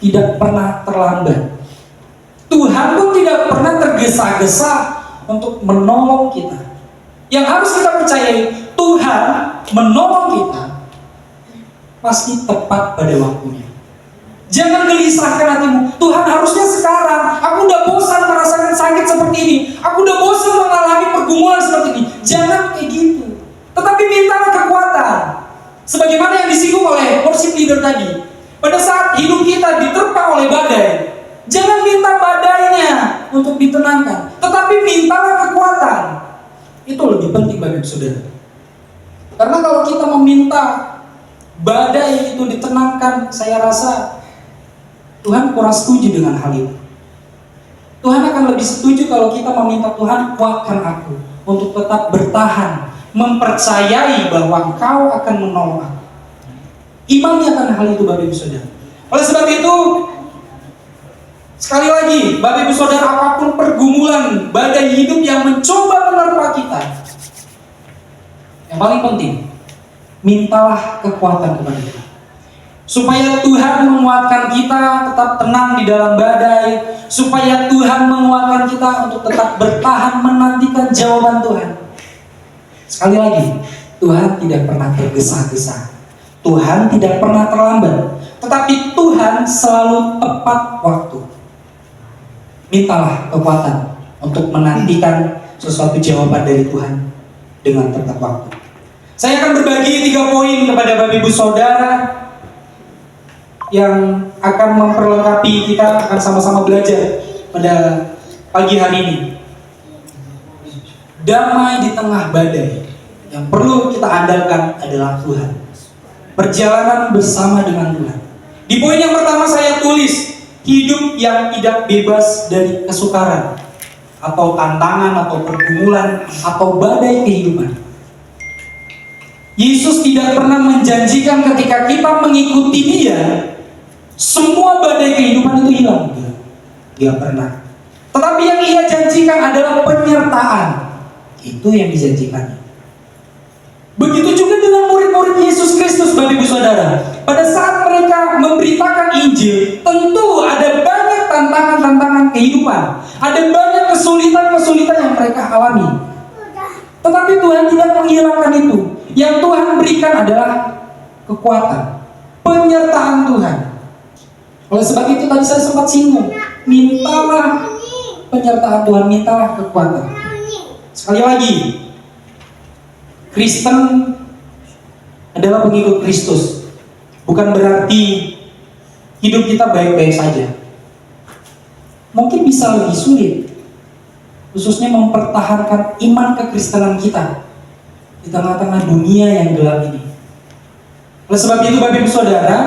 tidak pernah terlambat. Tuhan pun tidak pernah tergesa-gesa untuk menolong kita. Yang harus kita percayai, Tuhan menolong kita pasti tepat pada waktunya. Jangan gelisahkan hatimu, Tuhan harusnya sekarang, aku udah bosan merasakan sakit seperti ini, aku udah bosan mengalami pergumulan seperti ini. Jangan kayak gitu. Tetapi mintalah kekuatan, sebagaimana yang disinggung oleh worship leader tadi. Pada saat hidup kita diterpa oleh badai, jangan minta badainya untuk ditenangkan, tetapi mintalah kekuatan. Itu lebih penting bagi saudara. Karena kalau kita meminta badai itu ditenangkan, saya rasa Tuhan kurang setuju dengan hal itu. Tuhan akan lebih setuju kalau kita meminta Tuhan, kuatkan aku untuk tetap bertahan, mempercayai bahwa Engkau akan menolong aku. Imani akan hal itu Bapak Ibu Saudara. Oleh sebab itu, sekali lagi, Bapak Ibu Saudara, apapun pergumulan badai hidup yang mencoba menerpa kita, yang paling penting, mintalah kekuatan kepada Tuhan, supaya Tuhan menguatkan kita tetap tenang di dalam badai, supaya Tuhan menguatkan kita untuk tetap bertahan menantikan jawaban Tuhan. Sekali lagi, Tuhan tidak pernah tergesa-gesa, Tuhan tidak pernah terlambat, tetapi Tuhan selalu tepat waktu. Mintalah kekuatan untuk menantikan sesuatu jawaban dari Tuhan dengan tepat waktu. Saya akan berbagi 3 poin kepada Bapak Ibu Saudara yang akan memperlengkapi kita akan sama-sama belajar pada pagi hari ini. Damai di tengah badai. Yang perlu kita andalkan adalah Tuhan. Perjalanan bersama dengan Tuhan. Di poin yang pertama saya tulis, hidup yang tidak bebas dari kesukaran atau tantangan atau pergumulan atau badai kehidupan. Yesus tidak pernah menjanjikan ketika kita mengikuti Dia semua badai kehidupan itu hilang. Dia pernah. Tetapi yang Ia janjikan adalah penyertaan. Itu yang dijanjikannya. Begitu juga dengan murid-murid Yesus Kristus, Bapak Ibu Saudara. Pada saat mereka memberitakan Injil, tentu ada banyak tantangan-tantangan kehidupan, ada banyak kesulitan-kesulitan yang mereka alami. Tetapi Tuhan tidak menghilangkan itu. Yang Tuhan berikan adalah kekuatan, penyertaan Tuhan. Oleh sebab itu tadi saya sempat singgung, mintalah penyertaan Tuhan, mintalah kekuatan. Sekali lagi, Kristen adalah pengikut Kristus. Bukan berarti hidup kita baik-baik saja. Mungkin bisa lebih sulit, khususnya mempertahankan iman kekristenan kita di tengah-tengah dunia yang gelap ini. Oleh sebab itu Bapak Ibu Saudara,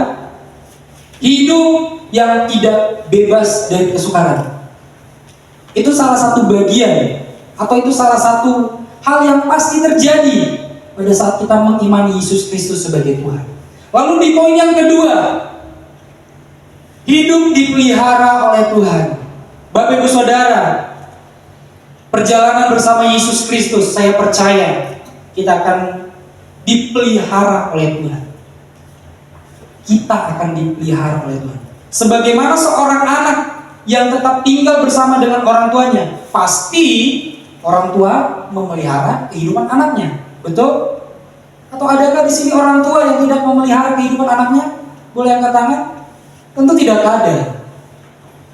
hidup yang tidak bebas dari kesukaran. Itu salah satu bagian, atau itu salah satu hal yang pasti terjadi pada saat kita mengimani Yesus Kristus sebagai Tuhan. Lalu di poin yang kedua, hidup dipelihara oleh Tuhan. Bapak Ibu Saudara, perjalanan bersama Yesus Kristus, saya percaya kita akan dipelihara oleh Tuhan. Kita akan dipelihara oleh Tuhan. Sebagaimana seorang anak yang tetap tinggal bersama dengan orang tuanya, pasti orang tua memelihara kehidupan anaknya. Betul? Atau adakah di sini orang tua yang tidak memelihara kehidupan anaknya? Boleh angkat tangan? Tentu tidak ada.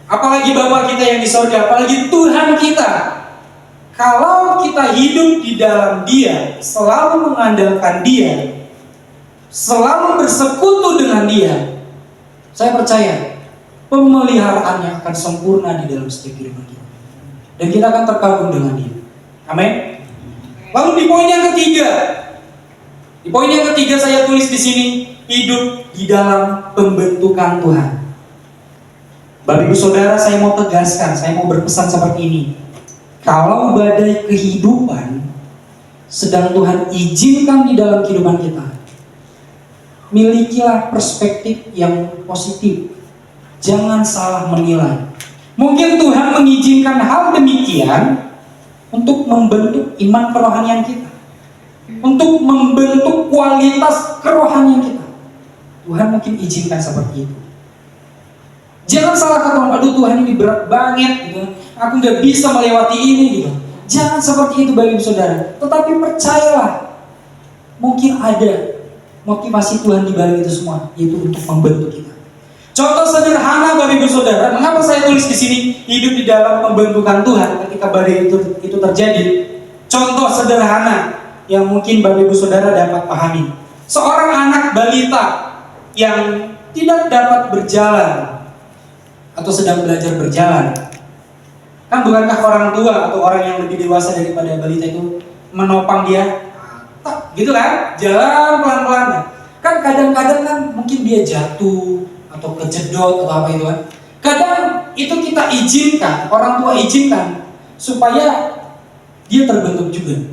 Apalagi Bapa kita yang di surga, apalagi Tuhan kita. Kalau kita hidup di dalam Dia, selalu mengandalkan Dia, selalu bersekutu dengan Dia, saya percaya pemeliharaannya akan sempurna di dalam setiap kehidupan kita. Dan kita akan terkagum dengan Dia. Amin. Lalu di poin yang ketiga, saya tulis di sini, hidup di dalam pembentukan Tuhan. Bapak Ibu Saudara, saya mau tegaskan, saya mau berpesan seperti ini. Kalau badai kehidupan sedang Tuhan izinkan di dalam kehidupan kita, milikilah perspektif yang positif. Jangan salah menilai. Mungkin Tuhan mengizinkan hal demikian untuk membentuk iman kerohanian kita, untuk membentuk kualitas kerohanian kita. Tuhan mungkin izinkan seperti itu. Jangan salah kata, aduh Tuhan ini berat banget gitu. Aku gak bisa melewati ini gitu. Jangan seperti itu Bapak Ibu Saudara. Tetapi percayalah, mungkin ada motivasi Tuhan di balik itu semua, yaitu untuk membentuk kita. Contoh sederhana Bapak Ibu Saudara, mengapa saya tulis di sini hidup di dalam pembentukan Tuhan ketika badai itu terjadi? Contoh sederhana yang mungkin Bapak Ibu Saudara dapat pahami. Seorang anak balita yang tidak dapat berjalan atau sedang belajar berjalan, kan bukankah orang tua atau orang yang lebih dewasa daripada balita itu menopang dia, gitu kan, jalan pelan-pelan. Kan kadang-kadang kan mungkin dia jatuh atau kejedot atau apa itu kan. Kadang itu kita izinkan, orang tua izinkan supaya dia terbentuk juga.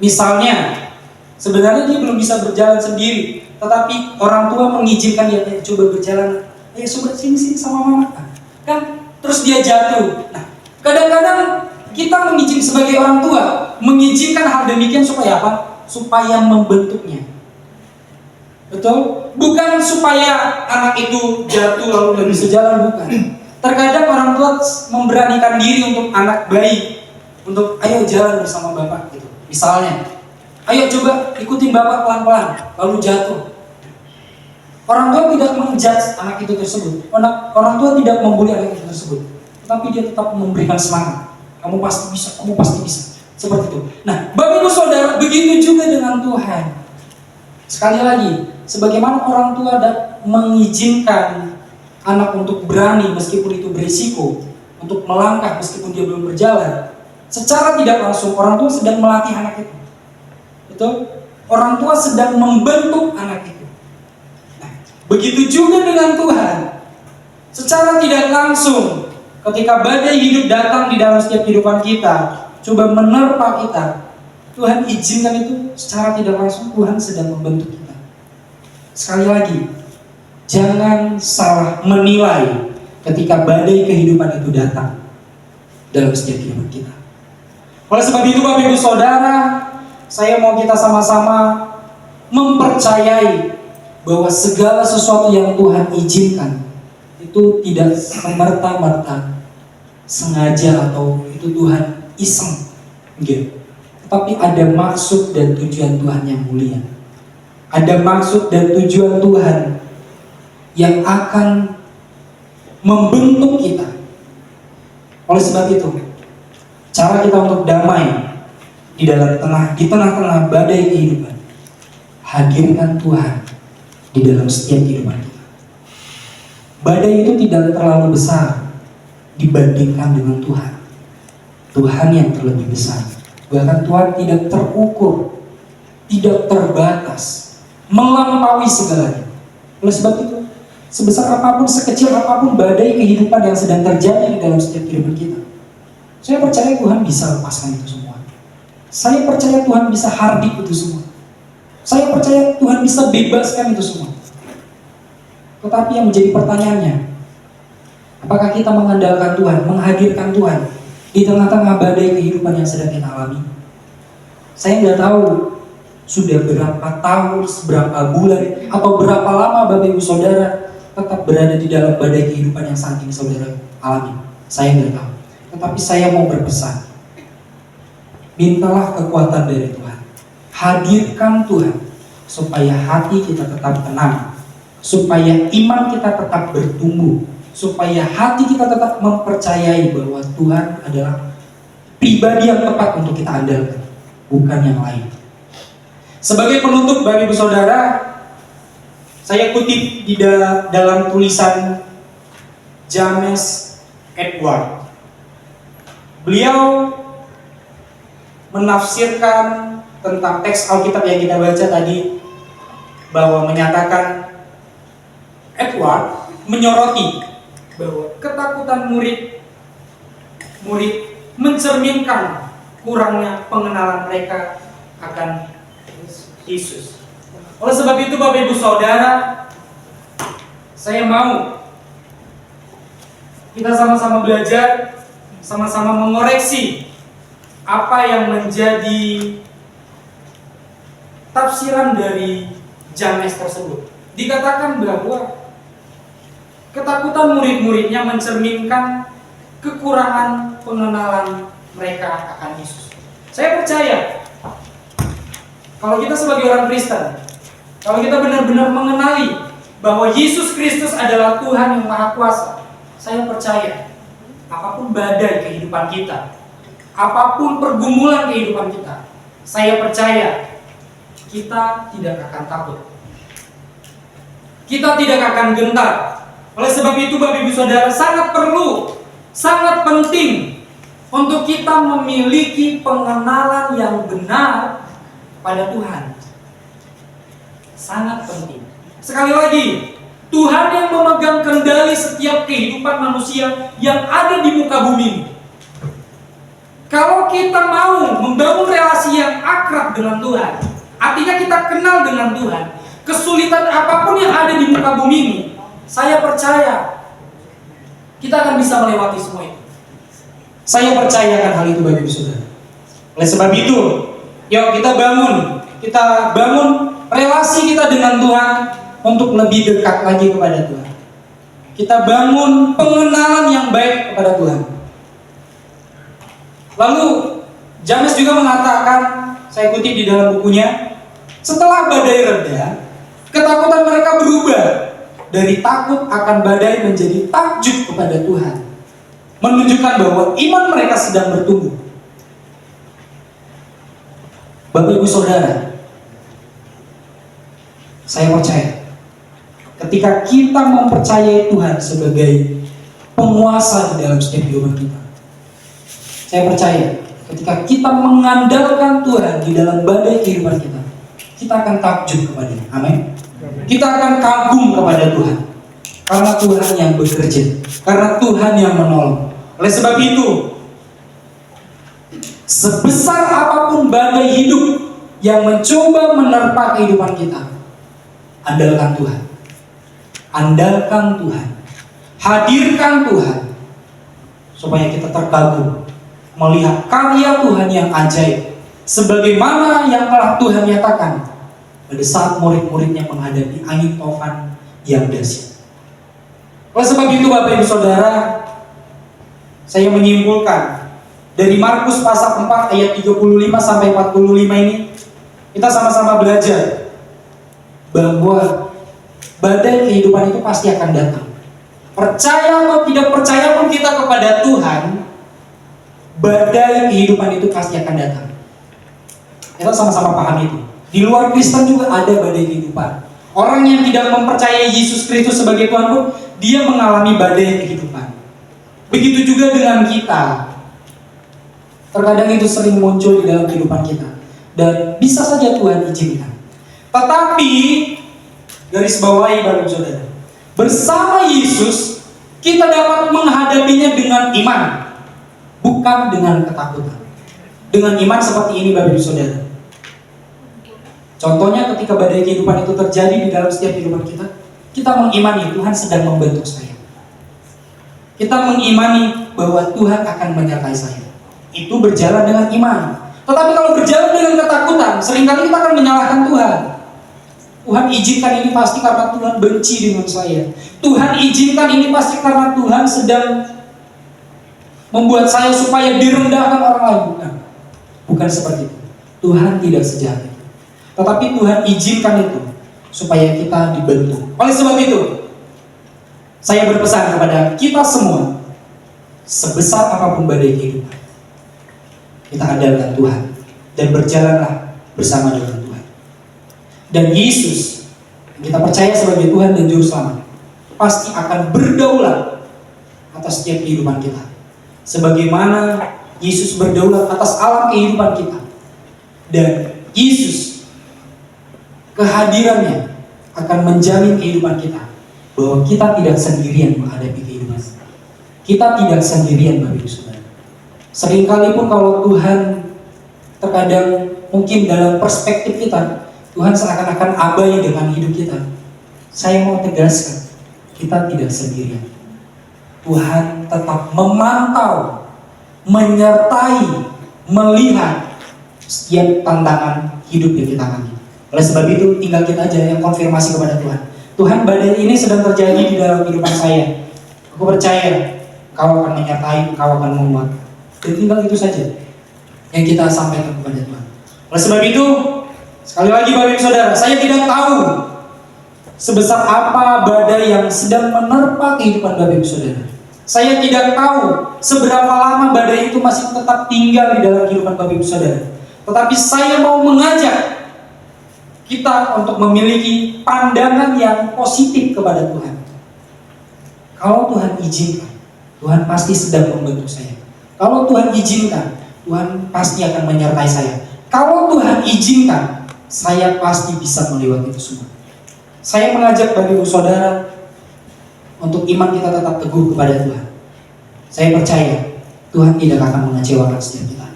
Misalnya, sebenarnya dia belum bisa berjalan sendiri, tetapi orang tua mengizinkan dia coba berjalan. Ayo sobat sini sama mama. Kan terus dia jatuh. Nah, kadang-kadang kita mengizinkan sebagai orang tua, mengizinkan hal demikian supaya apa? Supaya membentuknya. Betul? Bukan supaya anak itu jatuh lalu nggak bisa jalan, bukan. Terkadang orang tua memberanikan diri untuk anak bayi, untuk ayo jalan bersama bapak gitu. Misalnya, ayo coba ikutin bapak pelan-pelan, lalu jatuh. Orang tua tidak menjudge anak itu tersebut. Orang tua tidak membuli anak itu tersebut, tetapi dia tetap memberikan semangat. Kamu pasti bisa, kamu pasti bisa. Seperti itu. Nah, Bapak Ibu Saudara, begitu juga dengan Tuhan. Sekali lagi, sebagaimana orang tua mengizinkan anak untuk berani meskipun itu berisiko, untuk melangkah meskipun dia belum berjalan, secara tidak langsung orang tua sedang melatih anak itu. Betul? Orang tua sedang membentuk anak itu. Begitu juga dengan Tuhan. Secara tidak langsung, ketika badai hidup datang di dalam setiap kehidupan kita, coba menerpa kita, Tuhan izinkan itu secara tidak langsung. Tuhan sedang membentuk kita. Sekali lagi, jangan salah menilai ketika badai kehidupan itu datang dalam setiap kehidupan kita. Oleh sebab itu Bapak Ibu Saudara, saya mau kita sama-sama mempercayai bahwa segala sesuatu yang Tuhan izinkan itu tidak semerta-merta sengaja atau itu Tuhan iseng, gitu. Tetapi ada maksud dan tujuan Tuhan yang mulia. Ada maksud dan tujuan Tuhan yang akan membentuk kita. Oleh sebab itu, cara kita untuk damai di tengah-tengah badai kehidupan, hadirkan Tuhan di dalam setiap kehidupan kita. Badai itu tidak terlalu besar dibandingkan dengan Tuhan. Tuhan yang terlebih besar. Bahkan Tuhan tidak terukur, tidak terbatas, melampaui segalanya. Oleh sebab itu, Sebesar apapun, sekecil apapun badai kehidupan yang sedang terjadi di dalam setiap kehidupan kita, saya percaya Tuhan bisa lepaskan itu semua. Saya percaya Tuhan bisa hardik itu semua. Saya percaya Tuhan bisa bebaskan itu semua. Tetapi yang menjadi pertanyaannya, apakah kita mengandalkan Tuhan, menghadirkan Tuhan di tengah-tengah badai kehidupan yang sedang kita alami? Saya nggak tahu sudah berapa tahun, berapa bulan, atau berapa lama Bapak Ibu Saudara tetap berada di dalam badai kehidupan yang saat ini saudara alami. Saya nggak tahu. Tetapi saya mau berpesan, mintalah kekuatan dari Tuhan. Hadirkan Tuhan supaya hati kita tetap tenang, supaya iman kita tetap bertumbuh, supaya hati kita tetap mempercayai bahwa Tuhan adalah pribadi yang tepat untuk kita andalkan, bukan yang lain. Sebagai penutup Bapak Ibu Saudara, saya kutip di dalam tulisan James Edward. Beliau menafsirkan tentang teks Alkitab yang kita baca tadi, bahwa menyatakan Edward menyoroti bahwa ketakutan murid mencerminkan kurangnya pengenalan mereka akan Yesus. Oleh sebab itu Bapak Ibu Saudara, saya mau kita sama-sama belajar, sama-sama mengoreksi apa yang menjadi tafsiran dari James tersebut. Dikatakan bahwa ketakutan murid-muridnya mencerminkan kekurangan pengenalan mereka akan Yesus. Saya percaya kalau kita sebagai orang Kristen, kalau kita benar-benar mengenali bahwa Yesus Kristus adalah Tuhan yang Maha Kuasa, saya percaya apapun badai kehidupan kita, apapun pergumulan kehidupan kita, saya percaya kita tidak akan takut. Kita tidak akan gentar. Oleh sebab itu Bapak Ibu Saudara, sangat perlu, sangat penting untuk kita memiliki pengenalan yang benar pada Tuhan. Sangat penting. Sekali lagi, Tuhan yang memegang kendali setiap kehidupan manusia yang ada di muka bumi. Kalau kita mau membangun relasi yang akrab dengan Tuhan, artinya kita kenal dengan Tuhan, kesulitan apapun yang ada di muka bumi ini, saya percaya kita akan bisa melewati semua itu. Saya percayakan hal itu Bapak Ibu Saudara. Oleh sebab itu, yuk kita bangun relasi kita dengan Tuhan untuk lebih dekat lagi kepada Tuhan. Kita bangun pengenalan yang baik kepada Tuhan. Lalu James juga mengatakan, saya kutip di dalam bukunya, setelah badai reda, ketakutan mereka berubah dari takut akan badai menjadi takjub kepada Tuhan, menunjukkan bahwa iman mereka sedang bertumbuh. Bapak Ibu Saudara, saya percaya ketika kita mempercayai Tuhan sebagai penguasa di dalam setiap kehidupan kita, saya percaya ketika kita mengandalkan Tuhan di dalam badai kehidupan kita, kita akan takjub kepada-Nya. Amin. Kita akan kagum kepada Tuhan karena Tuhan yang bekerja, karena Tuhan yang menolong. Oleh sebab itu, sebesar apapun badai hidup yang mencoba menerpa kehidupan kita, andalkan Tuhan. Andalkan Tuhan. Hadirkan Tuhan supaya kita terkagum melihat karya Tuhan yang ajaib, sebagaimana yang telah Tuhan nyatakan pada saat murid-muridnya menghadapi angin topan yang dahsyat. Oleh sebab itu Bapak Ibu Saudara, saya menyimpulkan dari Markus pasal 4 ayat 35 sampai 45 ini, kita sama-sama belajar bahwa badai kehidupan itu pasti akan datang. Percaya atau tidak percaya pun kita kepada Tuhan, badai kehidupan itu pasti akan datang. Kita sama-sama paham itu. Di luar Kristen juga ada badai kehidupan. Orang yang tidak mempercayai Yesus Kristus sebagai Tuhan pun, dia mengalami badai kehidupan. Begitu juga dengan kita. Terkadang itu sering muncul di dalam kehidupan kita, dan bisa saja Tuhan izinkan. Tetapi garis bawahi Bapak Saudara, Bersama Yesus, kita dapat menghadapinya dengan iman, bukan dengan ketakutan. Dengan iman seperti ini, Bapak Ibu Saudara. Contohnya ketika badai kehidupan itu terjadi di dalam setiap kehidupan kita mengimani Tuhan sedang membentuk saya. Kita mengimani bahwa Tuhan akan menyertai saya. Itu berjalan dengan iman. Tetapi kalau berjalan dengan ketakutan, seringkali kita akan menyalahkan Tuhan. Tuhan izinkan ini pasti karena Tuhan benci dengan saya. Tuhan izinkan ini pasti karena Tuhan sedang membuat saya supaya direndahkan orang lain. Bukan seperti itu. Tuhan tidak sejahat itu. Tetapi Tuhan izinkan itu supaya kita dibentuk. Oleh sebab itu, saya berpesan kepada kita semua, sebesar apapun badai kehidupan, kita andalkan Tuhan dan berjalanlah bersama dengan Tuhan. Dan Yesus, kita percaya sebagai Tuhan dan Juru Selamat, pasti akan berdaulat atas setiap kehidupan kita. Sebagaimana Yesus berdaulat atas alam kehidupan kita. Dan Yesus, kehadirannya akan menjamin kehidupan kita, bahwa kita tidak sendirian menghadapi kehidupan. Kita tidak sendirian, Bapak Ibu Saudara. Seringkali pun kalau Tuhan terkadang mungkin dalam perspektif kita, Tuhan seakan-akan abai dengan hidup kita. Saya mau tegaskan, kita tidak sendirian. Tuhan tetap memantau, menyertai, melihat setiap tantangan hidup yang kita alami. Oleh sebab itu, tinggal kita aja yang konfirmasi kepada Tuhan. Tuhan, badai ini sedang terjadi di dalam kehidupan saya. Aku percaya Kau akan menyertai, Kau akan menguat. Dan tinggal itu saja yang kita sampaikan kepada Tuhan. Oleh sebab itu, sekali lagi Bapak Ibu Saudara, saya tidak tahu sebesar apa badai yang sedang menerpa kehidupan Bapak Ibu Saudara. Saya tidak tahu seberapa lama badai itu masih tetap tinggal di dalam kehidupan Bapak Ibu Saudara. Tetapi saya mau mengajak kita untuk memiliki pandangan yang positif kepada Tuhan. Kalau Tuhan izinkan, Tuhan pasti sedang membentuk saya. Kalau Tuhan izinkan, Tuhan pasti akan menyertai saya. Kalau Tuhan izinkan, saya pasti bisa melewati itu semua. Saya mengajak Bapak Ibu Saudara untuk iman kita tetap teguh kepada Tuhan. Saya percaya Tuhan tidak akan mengecewakan setiap kita.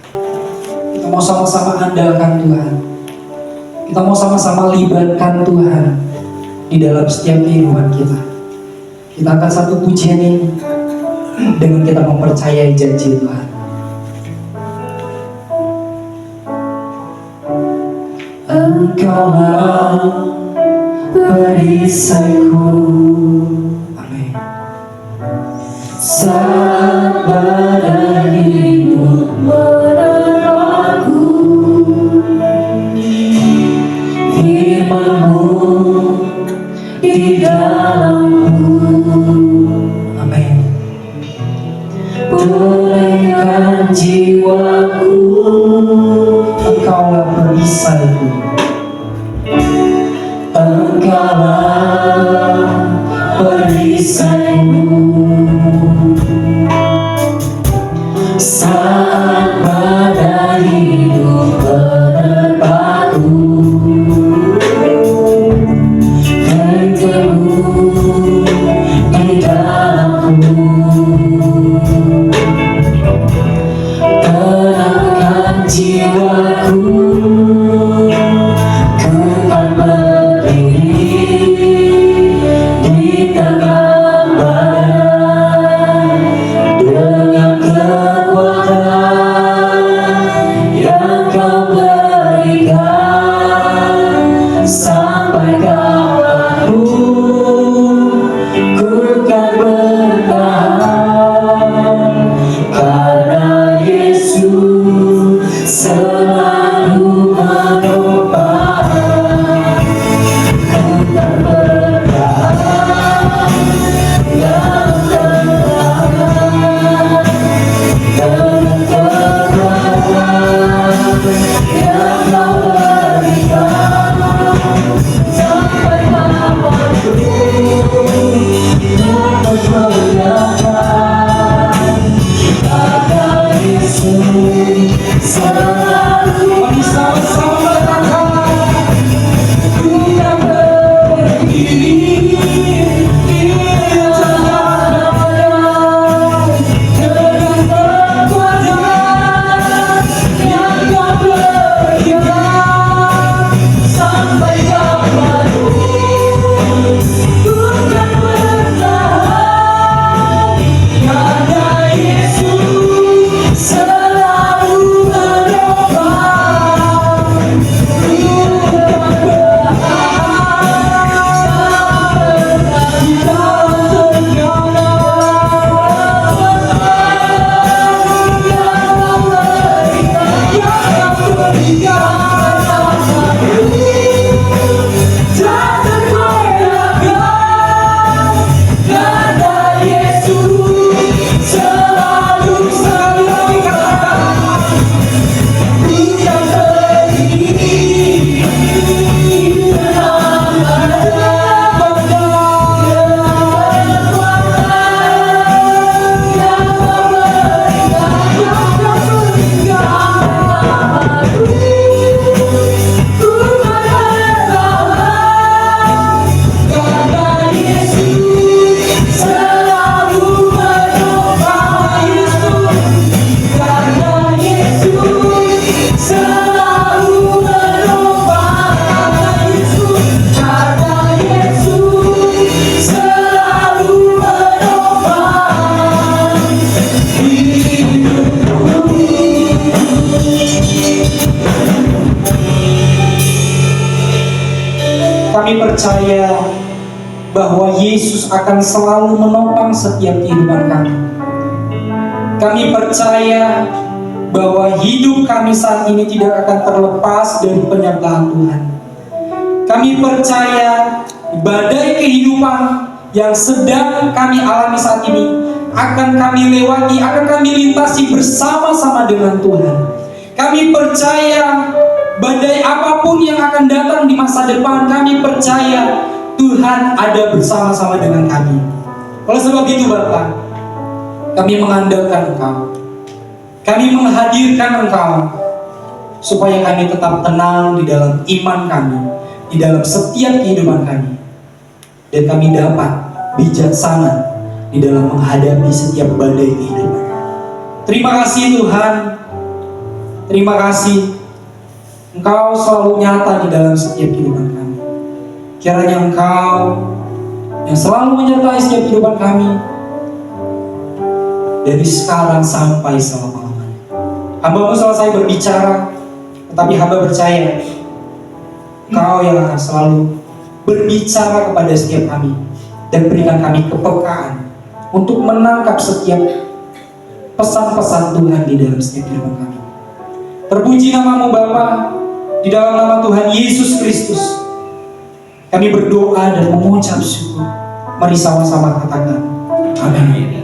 Kita mau sama-sama andalkan Tuhan. Kita mau sama-sama libatkan Tuhan di dalam setiap kehidupan kita. Kita akan satu pujian ini dengan kita mempercayai janji Tuhan. Engkaulah perisaiku, amin. Saat badai hidup menerpaku, firman-Mu di dalamku, amin. Pulihkan jiwaku, Engkaulah perisaiku. Engkaulah perisaiku. Saat badai hidup menerpaku, teguh di dalamku, tenangkan jiwaku. Ku akan berdiri di tengah badai dengan kekuatan yang Kau berikan. Sampai kapanpun ku kan bertahan, karena Yesus selalu menopang. Ku kan bertahan dan bertahan dengan kekuatan yang Kau berikan. Sampai kapanpun ku bertahan, karena Yesus selalu bersama-sama. Ku kan berdiri di Kami percaya bahwa Yesus akan selalu menopang setiap kehidupan kami. Kami percaya bahwa hidup kami saat ini tidak akan terlepas dari penyertaan Tuhan. Kami percaya badai kehidupan yang sedang kami alami saat ini akan kami lewati, akan kami lintasi bersama-sama dengan Tuhan. Kami percaya badai apapun yang akan datang di masa depan, kami percaya Tuhan ada bersama-sama dengan kami. Oleh sebab itu Bapa, kami mengandalkan Engkau. Kami menghadirkan Engkau supaya kami tetap tenang di dalam iman kami, di dalam setiap kehidupan kami, dan kami dapat bijaksana di dalam menghadapi setiap badai kehidupan. Terima kasih Tuhan. Terima kasih Engkau selalu nyata di dalam setiap kehidupan kami. Kiranya Engkau yang selalu menyertai setiap kehidupan kami dari sekarang sampai selama-lamanya. Hamba-Mu selesai berbicara, tetapi hamba percaya Engkau yang akan selalu berbicara kepada setiap kami dan berikan kami kepekaan untuk menangkap setiap pesan-pesan Tuhan di dalam setiap kehidupan kami. Terpuji nama-Mu Bapa, di dalam nama Tuhan Yesus Kristus kami berdoa dan mengucap syukur. Mari sama-sama katakan amin.